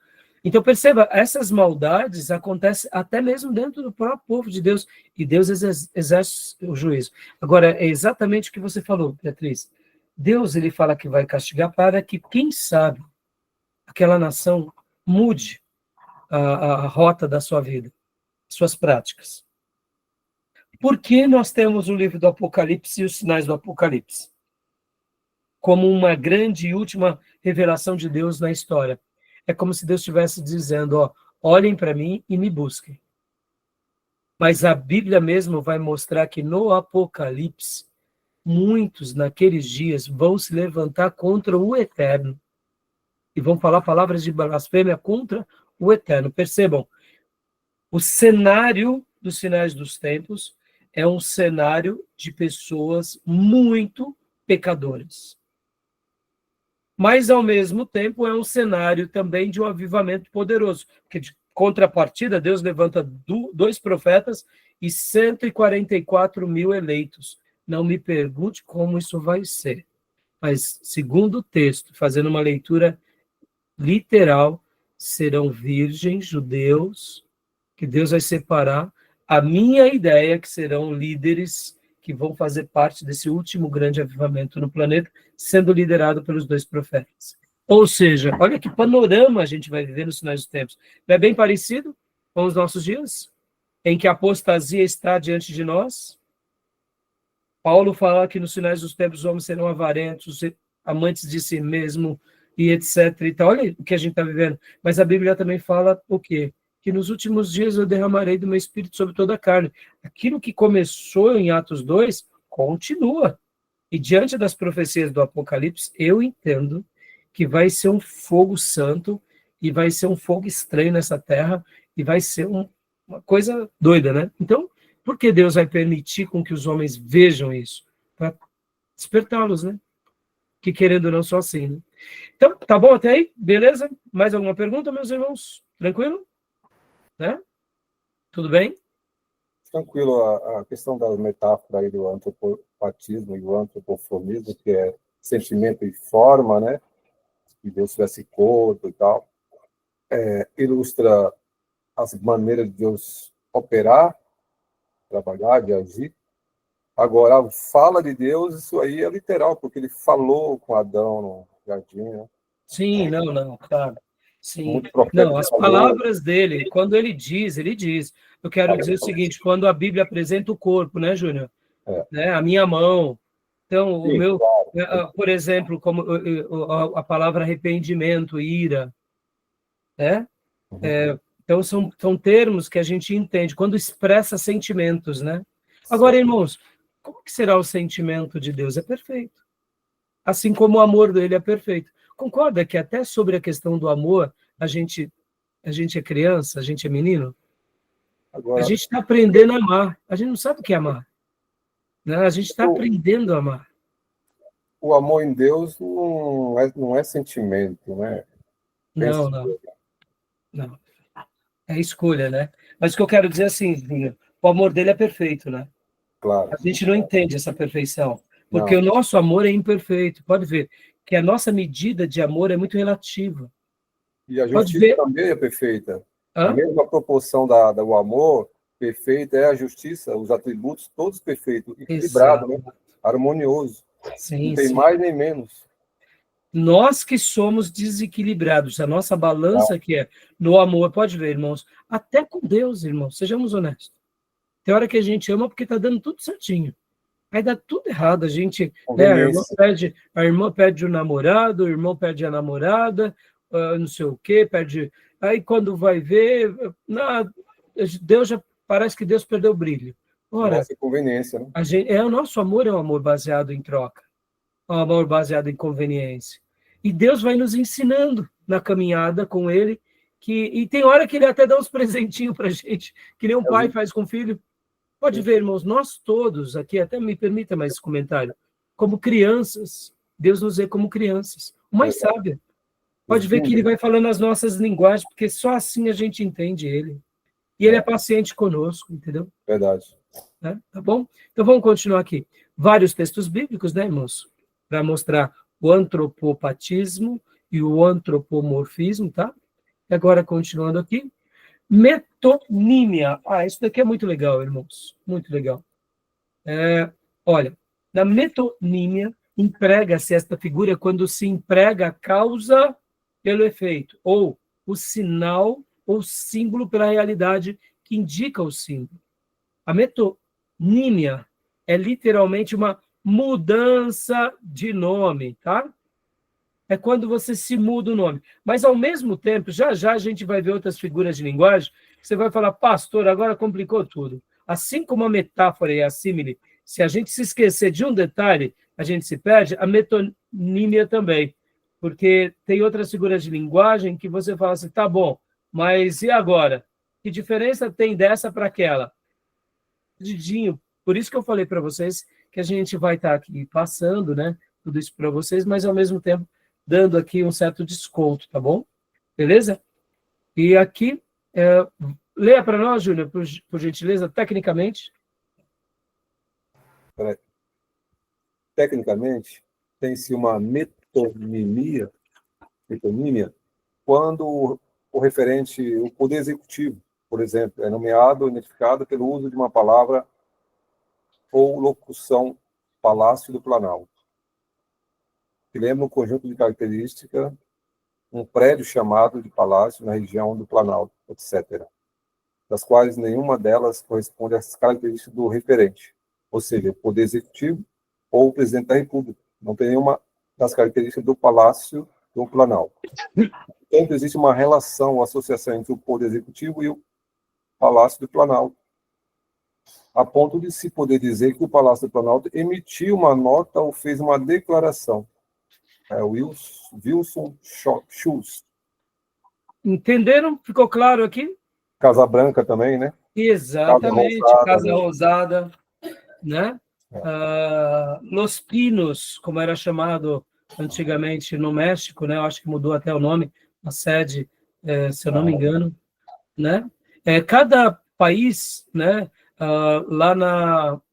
Então, perceba, essas maldades acontecem até mesmo dentro do próprio povo de Deus, e Deus exerce o juízo. Agora, é exatamente o que você falou, Beatriz. Deus, ele fala que vai castigar para que, quem sabe, aquela nação mude a rota da sua vida, suas práticas. Por que nós temos o livro do Apocalipse e os sinais do Apocalipse como uma grande e última revelação de Deus na história? É como se Deus estivesse dizendo, olhem para mim e me busquem. Mas a Bíblia mesmo vai mostrar que no Apocalipse, muitos naqueles dias vão se levantar contra o Eterno e vão falar palavras de blasfêmia contra o Eterno. Percebam, o cenário dos sinais dos tempos é um cenário de pessoas muito pecadoras. Mas, ao mesmo tempo, é um cenário também de um avivamento poderoso, porque, de contrapartida, Deus levanta 2 profetas e 144 mil eleitos. Não me pergunte como isso vai ser, mas, segundo o texto, fazendo uma leitura literal, serão virgens, judeus, que Deus vai separar. A minha ideia é que serão líderes que vão fazer parte desse último grande avivamento no planeta, sendo liderado pelos 2 profetas. Ou seja, olha que panorama a gente vai viver nos sinais dos tempos. Não é bem parecido com os nossos dias, em que a apostasia está diante de nós? Paulo fala que nos sinais dos tempos os homens serão avarentos, amantes de si mesmo, e etc. E tal. Olha o que a gente está vivendo. Mas a Bíblia também fala o quê? Que nos últimos dias eu derramarei do meu espírito sobre toda a carne. Aquilo que começou em Atos 2, continua. E diante das profecias do Apocalipse, eu entendo que vai ser um fogo santo e vai ser um fogo estranho nessa terra e vai ser uma coisa doida, né? Então, por que Deus vai permitir com que os homens vejam isso? Para despertá-los, né? Que querendo ou não, só assim, né? Então, tá bom até aí? Beleza? Mais alguma pergunta, meus irmãos? Tranquilo? Né? Tudo bem? Tranquilo, a questão da metáfora aí do antropopatismo e o antropoformismo, que é sentimento e forma, né? Que Deus tivesse corpo e tal, ilustra as maneiras de Deus operar, trabalhar, de agir. Agora, fala de Deus, isso aí é literal, porque ele falou com Adão no jardim, né? Sim, não, claro. Sim. Muito profeta Não, as falou. palavras dele, quando ele diz. Eu quero dizer o seguinte, quando a Bíblia apresenta o corpo, né, Júnior? Né, a minha mão. Então, Sim, o meu, claro. por exemplo, como a palavra arrependimento, ira, né? Então, são termos que a gente entende quando expressa sentimentos, né? Agora, irmãos, como que será o sentimento de Deus? É perfeito. Assim como o amor dele é perfeito. Concorda que até sobre a questão do amor, a gente é criança, a gente é menino? Agora, A gente está aprendendo a amar. A gente não sabe o que é amar. Né? A gente está aprendendo a amar. o amor em Deus não é sentimento, né? Não. É escolha, né? Mas o que eu quero dizer é assim, Júnior, o amor dele é perfeito, né? Claro. A gente não entende essa perfeição, porque Não. o nosso amor é imperfeito. Pode ver que a nossa medida de amor é muito relativa. E a Pode justiça ver. também é perfeita. A Hã? mesma proporção do amor perfeito é a justiça, os atributos todos perfeitos, equilibrado, né? Exato. Harmonioso. Não Sim, tem sim. mais nem menos. Nós que somos desequilibrados, a nossa balança que é no amor, pode ver, irmãos, até com Deus, irmãos, sejamos honestos. Tem hora que a gente ama porque está dando tudo certinho. Aí dá tudo errado, a gente, né, Conveniência. a irmã perde o namorado, o irmão perde a namorada, não sei o quê, perde. Aí quando vai ver, Deus já parece que Deus perdeu o brilho. Ora, Nossa conveniência, né? o nosso amor é um amor baseado em troca, é um amor baseado em conveniência. E Deus vai nos ensinando na caminhada com Ele, e tem hora que Ele até dá uns presentinhos para a gente, que nem um pai faz com o filho. Pode ver, irmãos, nós todos aqui, até me permita mais esse comentário, como crianças, Deus nos vê como crianças, o mais sábio. Pode ver que ele vai falando as nossas linguagens, porque só assim a gente entende ele. E ele é paciente conosco, entendeu? Verdade. Né? Tá bom? Então vamos continuar aqui. Vários textos bíblicos, né, irmãos? Para mostrar o antropopatismo e o antropomorfismo, tá? E agora, continuando aqui. Metonímia. Isso daqui é muito legal, irmãos. Muito legal. Olha, na metonímia, emprega-se esta figura quando se emprega a causa pelo efeito, ou o sinal ou símbolo pela realidade que indica o símbolo. A metonímia é literalmente uma mudança de nome, tá? É quando você se muda o nome. Mas, ao mesmo tempo, já a gente vai ver outras figuras de linguagem, que você vai falar, pastor, agora complicou tudo. Assim como a metáfora e a símile, se a gente se esquecer de um detalhe, a gente se perde, a metonímia também. Porque tem outras figuras de linguagem que você fala assim, tá bom, mas e agora? Que diferença tem dessa para aquela? Didinho. Por isso que eu falei para vocês que a gente vai estar aqui passando, né, tudo isso para vocês, mas, ao mesmo tempo, dando aqui um certo desconto, tá bom? Beleza? E aqui, leia para nós, Júnior, por gentileza, tecnicamente. Tecnicamente, tem-se uma metonímia quando o referente, o poder executivo, por exemplo, é nomeado ou identificado pelo uso de uma palavra ou locução Palácio do Planalto, que lembra um conjunto de características, um prédio chamado de Palácio na região do Planalto, etc., das quais nenhuma delas corresponde às características do referente, ou seja, o Poder Executivo ou o Presidente da República. Não tem nenhuma das características do Palácio do Planalto. Portanto, existe uma relação, uma associação entre o Poder Executivo e o Palácio do Planalto, a ponto de se poder dizer que o Palácio do Planalto emitiu uma nota ou fez uma declaração. Wilson Schultz. Entenderam? Ficou claro aqui? Casa Branca também, né? Exatamente, Casa Rosada, né? É. Los Pinos, como era chamado antigamente no México, né? Eu acho que mudou até o nome, a sede, se eu não me engano, né? Cada país, né? Lá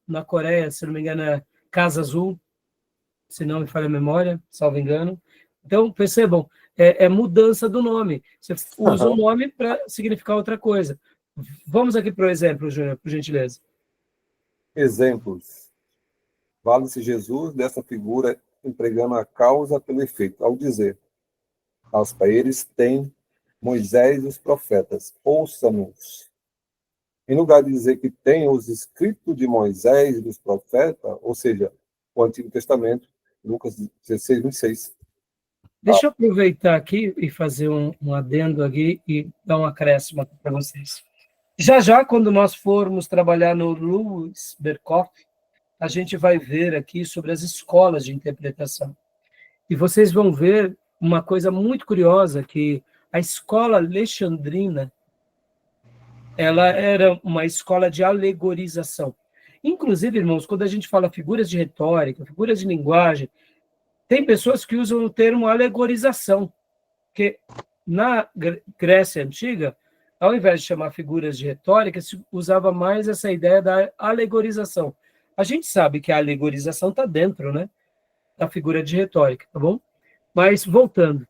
na Coreia, se não me engano, é Casa Azul, se não me falha a memória, salvo engano. Então, percebam, é mudança do nome. Você usa o nome para significar outra coisa. Vamos aqui para o exemplo, Júnior, por gentileza. Exemplos. Vale-se Jesus dessa figura empregando a causa pelo efeito, ao dizer, eles têm Moisés e os profetas, ouçam-nos. Em lugar de dizer que tem os escritos de Moisés e dos profetas, ou seja, o Antigo Testamento, Lucas 16, 26. Deixa eu aproveitar aqui e fazer um adendo aqui e dar um acréscimo aqui para vocês. Já, quando nós formos trabalhar no Louis Berkhoff, a gente vai ver aqui sobre as escolas de interpretação. E vocês vão ver uma coisa muito curiosa, que a escola alexandrina, ela era uma escola de alegorização. Inclusive, irmãos, quando a gente fala figuras de retórica, figuras de linguagem, tem pessoas que usam o termo alegorização, porque na Grécia Antiga, ao invés de chamar figuras de retórica, se usava mais essa ideia da alegorização. A gente sabe que a alegorização está dentro, né, da figura de retórica, tá bom? Mas, voltando,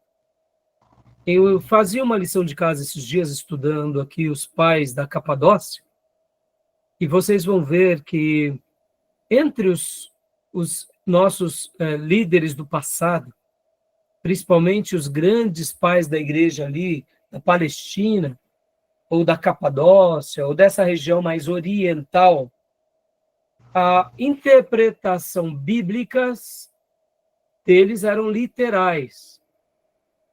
eu fazia uma lição de casa esses dias, estudando aqui os pais da Capadócia, e vocês vão ver que entre os nossos líderes do passado, principalmente os grandes pais da igreja ali, da Palestina, ou da Capadócia, ou dessa região mais oriental, a interpretação bíblicas deles eram literais.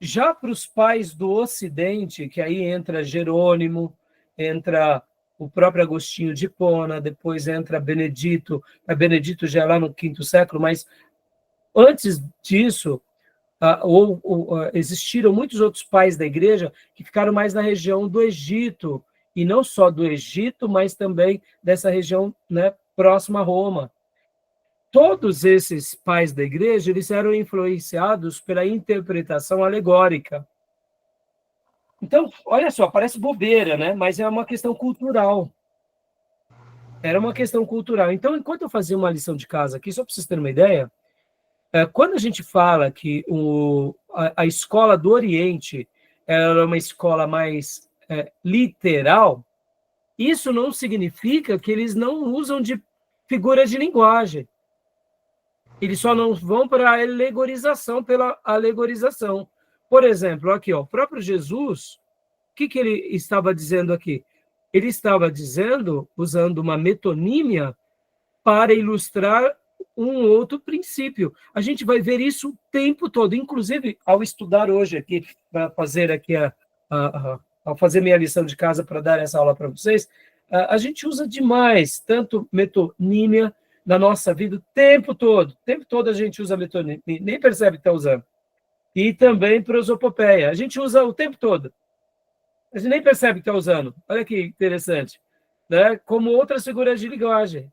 Já para os pais do Ocidente, que aí entra Jerônimo, entra o próprio Agostinho de Hipona, depois entra Benedito, Benedito já é lá no V século, mas antes disso, existiram muitos outros pais da igreja que ficaram mais na região do Egito, e não só do Egito, mas também dessa região, né, próxima a Roma. Todos esses pais da igreja, eles eram influenciados pela interpretação alegórica. Então, olha só, parece bobeira, né? Mas é uma questão cultural. Era uma questão cultural. Então, enquanto eu fazia uma lição de casa aqui, só para vocês terem uma ideia, quando a gente fala que a escola do Oriente era uma escola mais literal, isso não significa que eles não usam de figuras de linguagem. Eles só não vão para a alegorização pela alegorização. Por exemplo, aqui, ó, o próprio Jesus, o que ele estava dizendo aqui? Ele estava dizendo, usando uma metonímia, para ilustrar um outro princípio. A gente vai ver isso o tempo todo, inclusive ao estudar hoje aqui, para fazer aqui ao fazer minha lição de casa para dar essa aula para vocês, a gente usa demais, tanto metonímia na nossa vida o tempo todo a gente usa metonímia, nem percebe que está usando. E também prosopopeia, a gente usa o tempo todo. A gente nem percebe que está usando. Olha que interessante. Né? Como outras figuras de linguagem.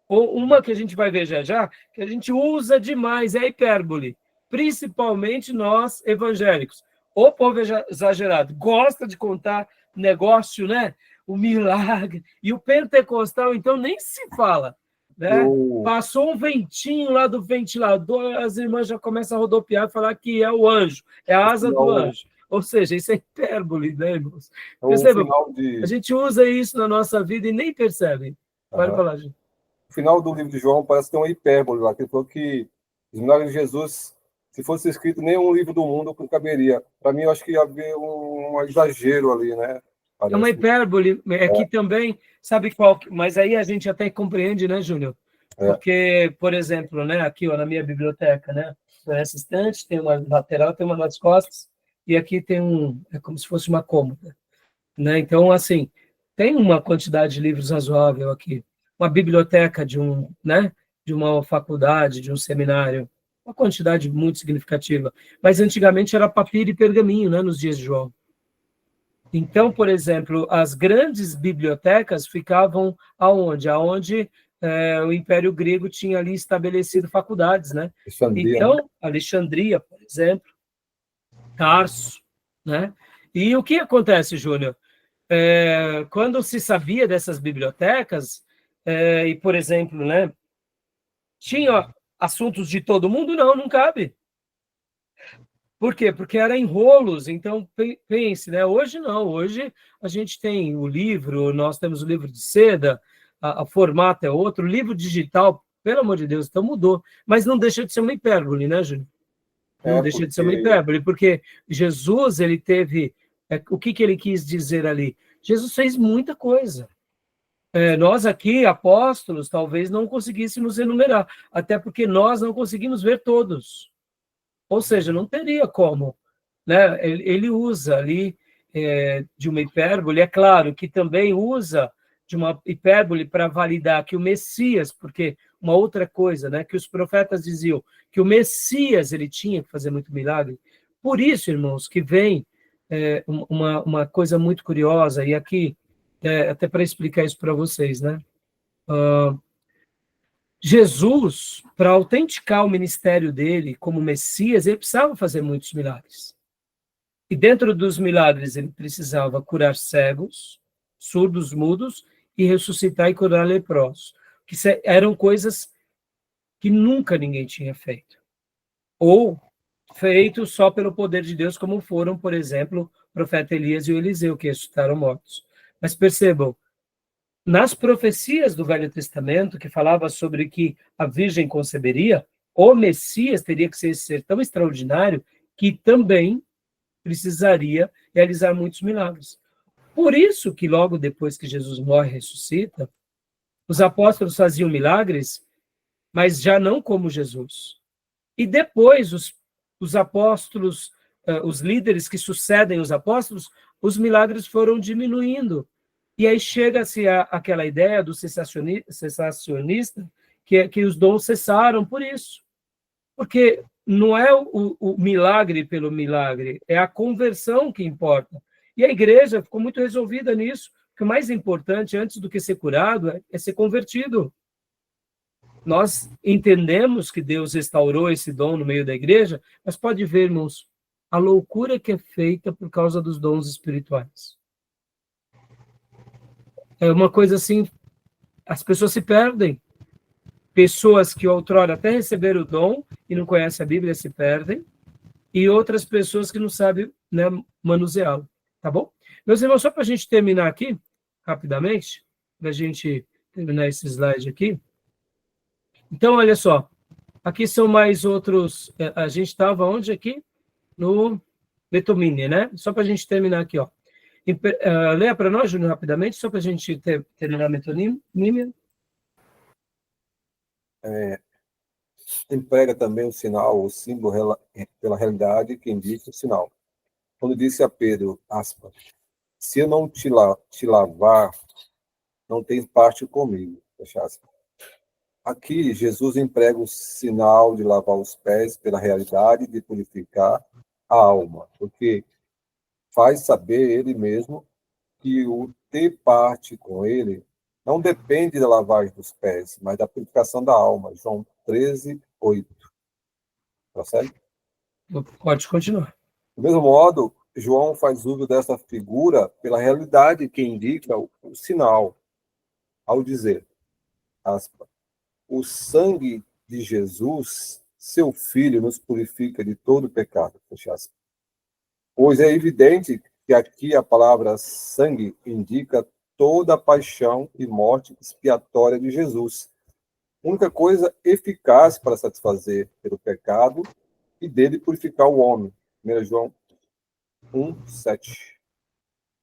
Ou uma que a gente vai ver já, que a gente usa demais, é a hipérbole. Principalmente nós, evangélicos. O povo exagerado gosta de contar negócio, né? O milagre. E o pentecostal, então, nem se fala. Né? Passou um ventinho lá do ventilador, as irmãs já começam a rodopiar e falar que é o anjo, é a asa do anjo. Ou seja, isso é hipérbole, né, irmãos? Perceba, a gente usa isso na nossa vida e nem percebe. Pode falar, gente. No final do livro de João parece que tem uma hipérbole lá, que ele falou que os milagres de Jesus, se fosse escrito nenhum livro do mundo, não caberia. Para mim, eu acho que ia haver um exagero ali, né? Parece. É uma hipérbole, que também, sabe qual? Mas aí a gente até compreende, né, Júnior? Porque, por exemplo, né, aqui ó, na minha biblioteca, né, essa estante tem uma lateral, tem uma nas costas, e aqui tem é como se fosse uma cômoda. Né? Então, assim, tem uma quantidade de livros razoável aqui. Uma biblioteca de uma faculdade, de um seminário, uma quantidade muito significativa. Mas antigamente era papiro e pergaminho, né, nos dias de João. Então, por exemplo, as grandes bibliotecas ficavam aonde? Aonde o Império Grego tinha ali estabelecido faculdades, né? Então, Alexandria, por exemplo, Tarso, né? E o que acontece, Júnior? Quando se sabia dessas bibliotecas, e, por exemplo, né, tinha assuntos de todo mundo? Não cabe. Por quê? Porque era em rolos, então pense, né? Hoje não, hoje a gente tem o livro, nós temos o livro de seda, o formato é outro, o livro digital, pelo amor de Deus, então mudou, mas não deixa de ser uma hipérbole, né, Júnior? Não deixa de ser uma hipérbole, porque Jesus, ele teve, o que ele quis dizer ali? Jesus fez muita coisa. Nós aqui, apóstolos, talvez não conseguíssemos enumerar, até porque nós não conseguimos ver todos. Ou seja, não teria como. Né? Ele usa ali de uma hipérbole, é claro que também usa de uma hipérbole para validar que o Messias, porque uma outra coisa, né, que os profetas diziam, que o Messias ele tinha que fazer muito milagre. Por isso, irmãos, que vem uma coisa muito curiosa, e aqui, até para explicar isso para vocês, né? Jesus, para autenticar o ministério dele como Messias, ele precisava fazer muitos milagres. E dentro dos milagres, ele precisava curar cegos, surdos, mudos, e ressuscitar e curar leprosos, que eram coisas que nunca ninguém tinha feito. Ou feito só pelo poder de Deus, como foram, por exemplo, o profeta Elias e o Eliseu, que ressuscitaram mortos. Mas percebam, nas profecias do Velho Testamento, que falava sobre que a Virgem conceberia, o Messias teria que ser esse ser tão extraordinário que também precisaria realizar muitos milagres. Por isso que logo depois que Jesus morre e ressuscita, os apóstolos faziam milagres, mas já não como Jesus. E depois os apóstolos, os líderes que sucedem os apóstolos, os milagres foram diminuindo. E aí chega-se aquela ideia do cessacionista, que os dons cessaram por isso. Porque não é o milagre pelo milagre, é a conversão que importa. E a igreja ficou muito resolvida nisso, que o mais importante, antes do que ser curado, é ser convertido. Nós entendemos que Deus restaurou esse dom no meio da igreja, mas pode ver, irmãos, a loucura que é feita por causa dos dons espirituais. É uma coisa assim, as pessoas se perdem. Pessoas que outrora até receberam o dom e não conhecem a Bíblia se perdem, e outras pessoas que não sabem, né, manuseá-lo. Tá bom? Meus irmãos, só para a gente terminar aqui, rapidamente, para a gente terminar esse slide aqui. Então, olha só, aqui são mais outros. A gente estava onde aqui? No Metomínia, né? Só para a gente terminar aqui, ó. Leia para nós, Júnior, rapidamente, só para a gente terminar a metonímia. Emprega também o sinal, o símbolo pela realidade que indica o sinal. Quando disse a Pedro, aspas, se eu não te lavar, não tens parte comigo, fecha aspas. Aqui, Jesus emprega o sinal de lavar os pés pela realidade de purificar a alma, porque faz saber ele mesmo que o ter parte com ele não depende da lavagem dos pés, mas da purificação da alma. João 13:8. Prossegue? Pode continuar. Do mesmo modo, João faz uso dessa figura pela realidade que indica o sinal, ao dizer, aspas, o sangue de Jesus, seu Filho, nos purifica de todo pecado. Fecha aspas. Pois é evidente que aqui a palavra sangue indica toda a paixão e morte expiatória de Jesus. A única coisa eficaz para satisfazer pelo pecado e dele purificar o homem. 1 João 1:7.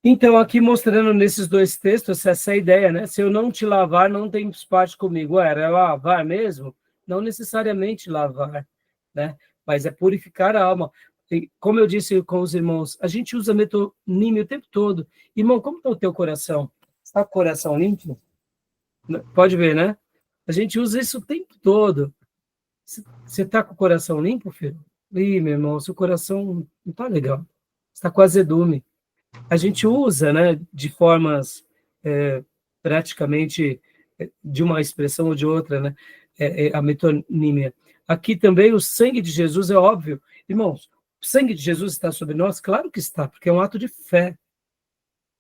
Então, aqui mostrando nesses dois textos essa ideia, né? Se eu não te lavar, não tem parte comigo. Era lavar mesmo? Não necessariamente lavar, né? Mas é purificar a alma. E, como eu disse com os irmãos, a gente usa metonímia o tempo todo. Irmão, como está o teu coração? Está com o coração limpo? Pode ver, né? A gente usa isso o tempo todo. Você está com o coração limpo, filho? Ih, meu irmão, seu coração não está legal. Está com azedume. A gente usa, né, de formas praticamente de uma expressão ou de outra, né, a metonímia. Aqui também o sangue de Jesus é óbvio. Irmãos, o sangue de Jesus está sobre nós? Claro que está, porque é um ato de fé.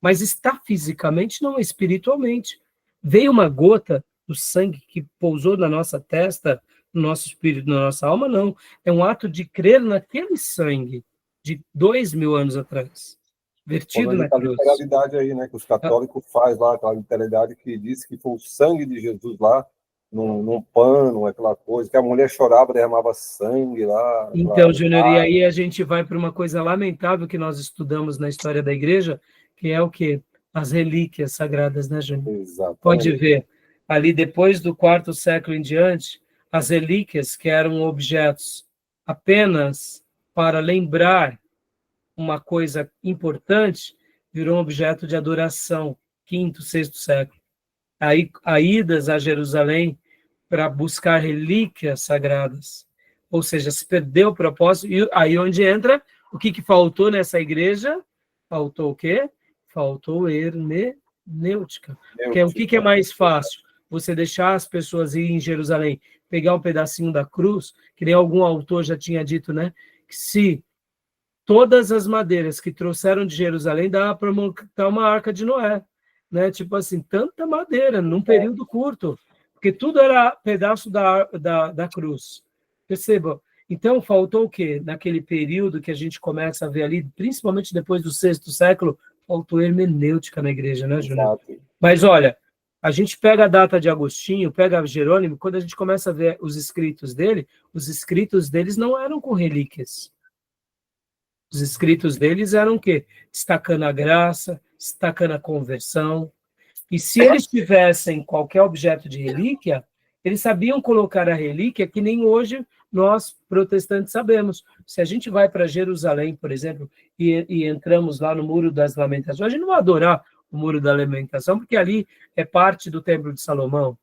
Mas está fisicamente, não espiritualmente. Veio uma gota do sangue que pousou na nossa testa, no nosso espírito, na nossa alma, não. É um ato de crer naquele sangue de 2000 anos atrás. Vertido na cruz. Literalidade aí, né, que os católicos fazem lá, aquela literalidade que diz que foi o sangue de Jesus lá, num pano, aquela coisa, que a mulher chorava, derramava sangue lá. Então, Júnior, e aí a gente vai para uma coisa lamentável que nós estudamos na história da igreja, que é o quê? As relíquias sagradas, né, Júnior? Exatamente. Pode ver, ali depois do IV século em diante, as relíquias, que eram objetos apenas para lembrar uma coisa importante, virou um objeto de adoração, V, VI século. Aí, a idas a Jerusalém para buscar relíquias sagradas. Ou seja, se perdeu o propósito. E aí onde entra, o que faltou nessa igreja? Faltou o quê? Faltou hermenêutica. Porque o que é mais fácil? Você deixar as pessoas irem em Jerusalém, pegar um pedacinho da cruz, que nem algum autor já tinha dito, né? Que se todas as madeiras que trouxeram de Jerusalém dava para montar uma arca de Noé, né? Tipo assim, tanta madeira num período curto, porque tudo era pedaço da cruz. Perceba. Então, faltou o quê? Naquele período que a gente começa a ver ali, principalmente depois do 6º século, faltou hermenêutica na igreja, né, Júnior? Exato. Mas, olha, a gente pega a data de Agostinho, pega Jerônimo, quando a gente começa a ver os escritos dele, os escritos deles não eram com relíquias. Os escritos deles eram o quê? Destacando a graça, destacando a conversão. E se eles tivessem qualquer objeto de relíquia, eles sabiam colocar a relíquia que nem hoje nós, protestantes, sabemos. Se a gente vai para Jerusalém, por exemplo, e entramos lá no Muro das Lamentações, a gente não vai adorar o Muro da Lamentação, porque ali é parte do Templo de Salomão.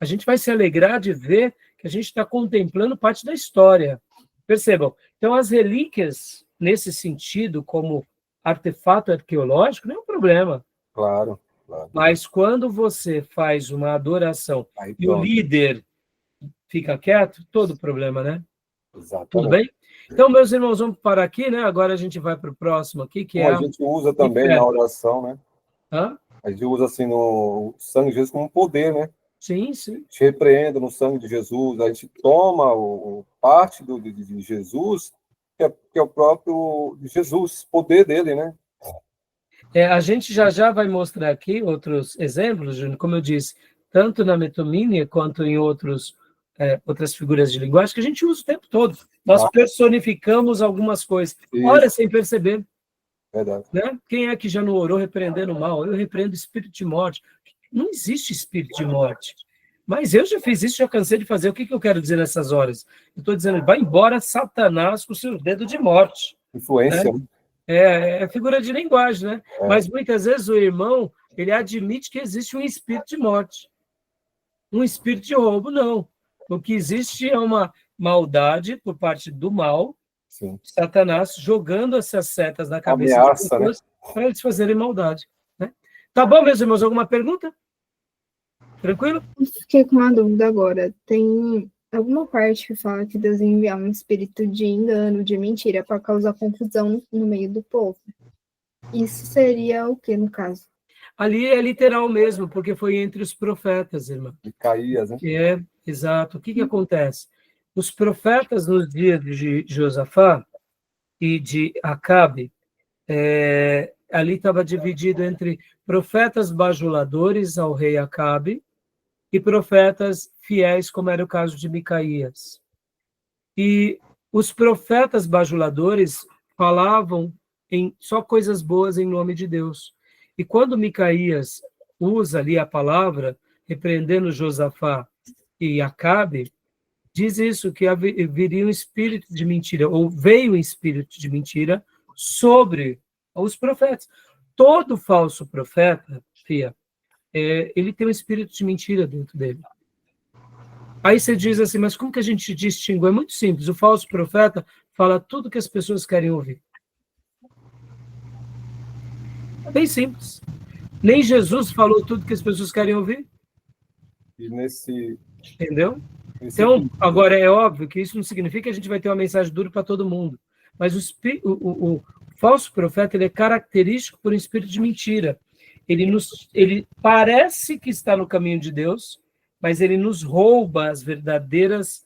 A gente vai se alegrar de ver que a gente está contemplando parte da história. Percebam? Então, as relíquias, nesse sentido, como artefato arqueológico, não é um problema. Claro. Mas quando você faz uma adoração Aí, e o líder fica quieto, todo problema, né? Exatamente. Tudo bem? Então, meus irmãos, vamos parar aqui, né? Agora a gente vai para o próximo aqui, que é... A gente usa também na oração, né? Hã? A gente usa assim no sangue de Jesus como um poder, né? Sim, sim. A gente repreenda no sangue de Jesus, a gente toma parte de Jesus, que é o próprio Jesus, poder dele, né? A gente já vai mostrar aqui outros exemplos, Júnior, como eu disse, tanto na metomínia quanto em outras figuras de linguagem, que a gente usa o tempo todo. Nós personificamos algumas coisas. Ora sem perceber. Verdade. Né? Quem é que já não orou repreendendo o mal? Eu repreendo espírito de morte. Não existe espírito de morte. Mas eu já fiz isso, já cansei de fazer. O que eu quero dizer nessas horas? Eu estou dizendo, vai embora Satanás com o seu dedo de morte. Influência, né? É figura de linguagem, né? Mas muitas vezes o irmão, ele admite que existe um espírito de morte. Um espírito de roubo, não. O que existe é uma maldade por parte do mal, Sim. Satanás jogando essas setas na cabeça Ameaça, de pessoas, né? para eles fazerem maldade. Né? Tá bom, meus irmãos? Alguma pergunta? Tranquilo? Fiquei com uma dúvida agora. Tem alguma parte que fala que Deus ia enviar um espírito de engano, de mentira, para causar confusão no meio do povo. Isso seria o que, no caso? Ali é literal mesmo, porque foi entre os profetas, irmão. Micaías, né? Exato. O que acontece? Os profetas nos dias de Josafá e de Acabe, ali estava dividido entre profetas bajuladores ao rei Acabe e profetas fiéis, como era o caso de Micaías. E os profetas bajuladores falavam só coisas boas em nome de Deus. E quando Micaías usa ali a palavra, repreendendo Josafá e Acabe, diz isso, que viria um espírito de mentira, ou veio um espírito de mentira sobre os profetas. Todo falso profeta, Fia, ele tem um espírito de mentira dentro dele. Aí você diz assim, mas como que a gente distingue? É muito simples, o falso profeta fala tudo que as pessoas querem ouvir. É bem simples. Nem Jesus falou tudo que as pessoas querem ouvir. E nesse... Entendeu? Então, agora, é óbvio que isso não significa que a gente vai ter uma mensagem dura para todo mundo. Mas o falso profeta, ele é característico por um espírito de mentira. Ele parece que está no caminho de Deus, mas ele nos rouba as verdadeiras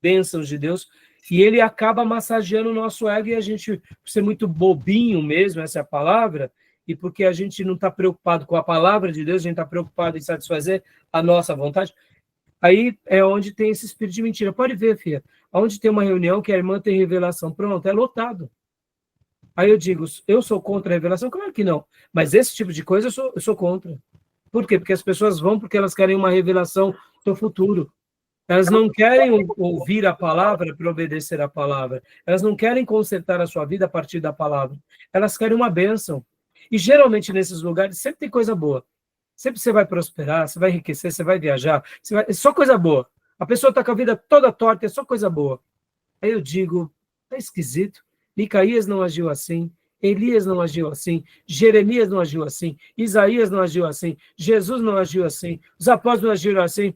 bênçãos de Deus, e ele acaba massageando o nosso ego, e a gente, por ser muito bobinho mesmo, essa é a palavra, e porque a gente não está preocupado com a palavra de Deus, a gente está preocupado em satisfazer a nossa vontade, aí é onde tem esse espírito de mentira. Pode ver, filha, onde tem uma reunião que a irmã tem revelação, pronto, é lotado. Aí eu digo, eu sou contra a revelação? Claro que não, mas esse tipo de coisa eu sou contra. Por quê? Porque as pessoas vão porque elas querem uma revelação do futuro. Elas não querem ouvir a palavra para obedecer a palavra. Elas não querem consertar a sua vida a partir da palavra. Elas querem uma bênção. E geralmente nesses lugares sempre tem coisa boa. Sempre você vai prosperar, você vai enriquecer, você vai viajar. É só coisa boa. A pessoa está com a vida toda torta, é só coisa boa. Aí eu digo, é esquisito. Micaías não agiu assim. Elias não agiu assim, Jeremias não agiu assim, Isaías não agiu assim, Jesus não agiu assim, os apóstolos não agiram assim.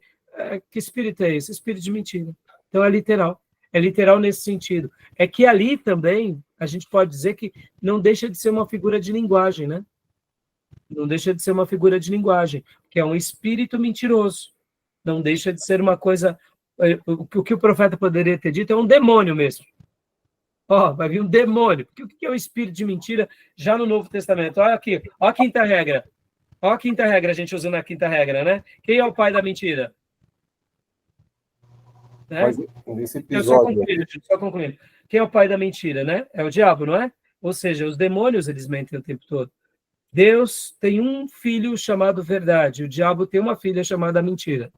Que espírito é esse? Espírito de mentira. Então é literal nesse sentido. É que ali também a gente pode dizer que não deixa de ser uma figura de linguagem, né? Não deixa de ser uma figura de linguagem, que é um espírito mentiroso. Não deixa de ser uma coisa... O que o profeta poderia ter dito é um demônio mesmo. Ó, vai vir um demônio. Porque o que é o espírito de mentira já no Novo Testamento? Olha aqui, ó a quinta regra. Ó a quinta regra, a gente usando a quinta regra, né? Quem é o pai da mentira? Né? Mas nesse episódio... Só concluindo. Quem é o pai da mentira, né? É o diabo, não é? Ou seja, os demônios, eles mentem o tempo todo. Deus tem um filho chamado verdade, o diabo tem uma filha chamada mentira.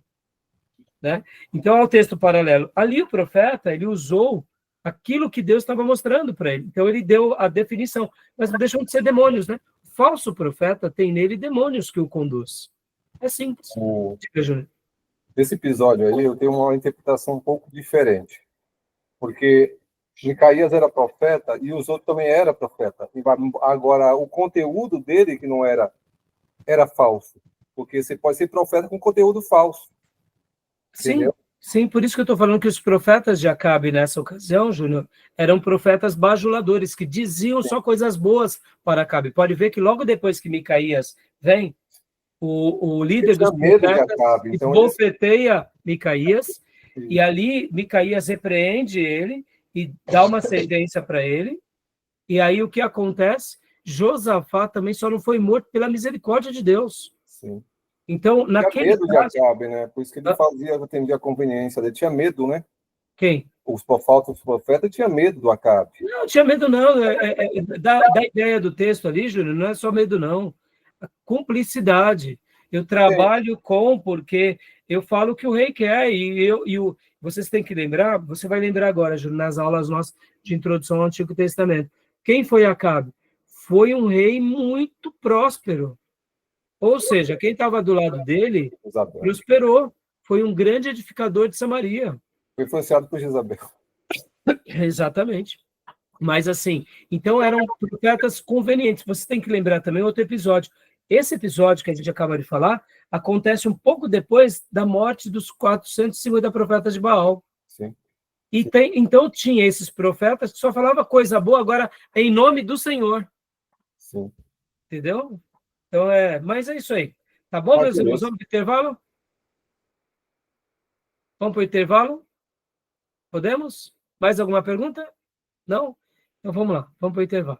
Né? Então, é o texto paralelo. Ali o profeta, ele usou aquilo que Deus estava mostrando para ele. Então, ele deu a definição. Mas não deixam de ser demônios, né? O falso profeta tem nele demônios que o conduz. É simples. Diga, Júnior. Desse episódio aí, eu tenho uma interpretação um pouco diferente. Porque Micaías era profeta e os outros também eram profeta. Agora, o conteúdo dele, que não era falso. Porque você pode ser profeta com conteúdo falso. Entendeu? Sim, por isso que eu estou falando que os profetas de Acabe, nessa ocasião, Júnior, eram profetas bajuladores, que diziam só coisas boas para Acabe. Pode ver que logo depois que Micaías vem, o líder dos profetas esbofeteia Micaías, e ali Micaías repreende ele e dá uma sentença para ele, e aí o que acontece? Josafá também só não foi morto pela misericórdia de Deus. Sim. Então, naquele caso... de Acabe, né? Por isso que ele atendia a conveniência dele. Tinha medo, né? Quem? Os profetas tinham medo do Acabe. Não tinha medo, não. Da ideia do texto ali, Júnior, não é só medo, não. A cumplicidade. Eu trabalho porque eu falo o que o rei quer, vocês têm que lembrar, você vai lembrar agora, Júnior, nas aulas nossas de introdução ao Antigo Testamento. Quem foi Acabe? Foi um rei muito próspero. Ou seja, quem estava do lado dele prosperou. Foi um grande edificador de Samaria. Foi influenciado por Jezabel. Exatamente. Mas assim, então eram profetas convenientes. Você tem que lembrar também outro episódio. Esse episódio que a gente acaba de falar acontece um pouco depois da morte dos 450 profetas de Baal. Sim. E então tinha esses profetas que só falavam coisa boa, agora em nome do Senhor. Sim. Entendeu? Então, mas é isso aí. Tá bom, meus irmãos? Vamos para o intervalo? Vamos para o intervalo? Podemos? Mais alguma pergunta? Não? Então vamos lá, vamos para o intervalo.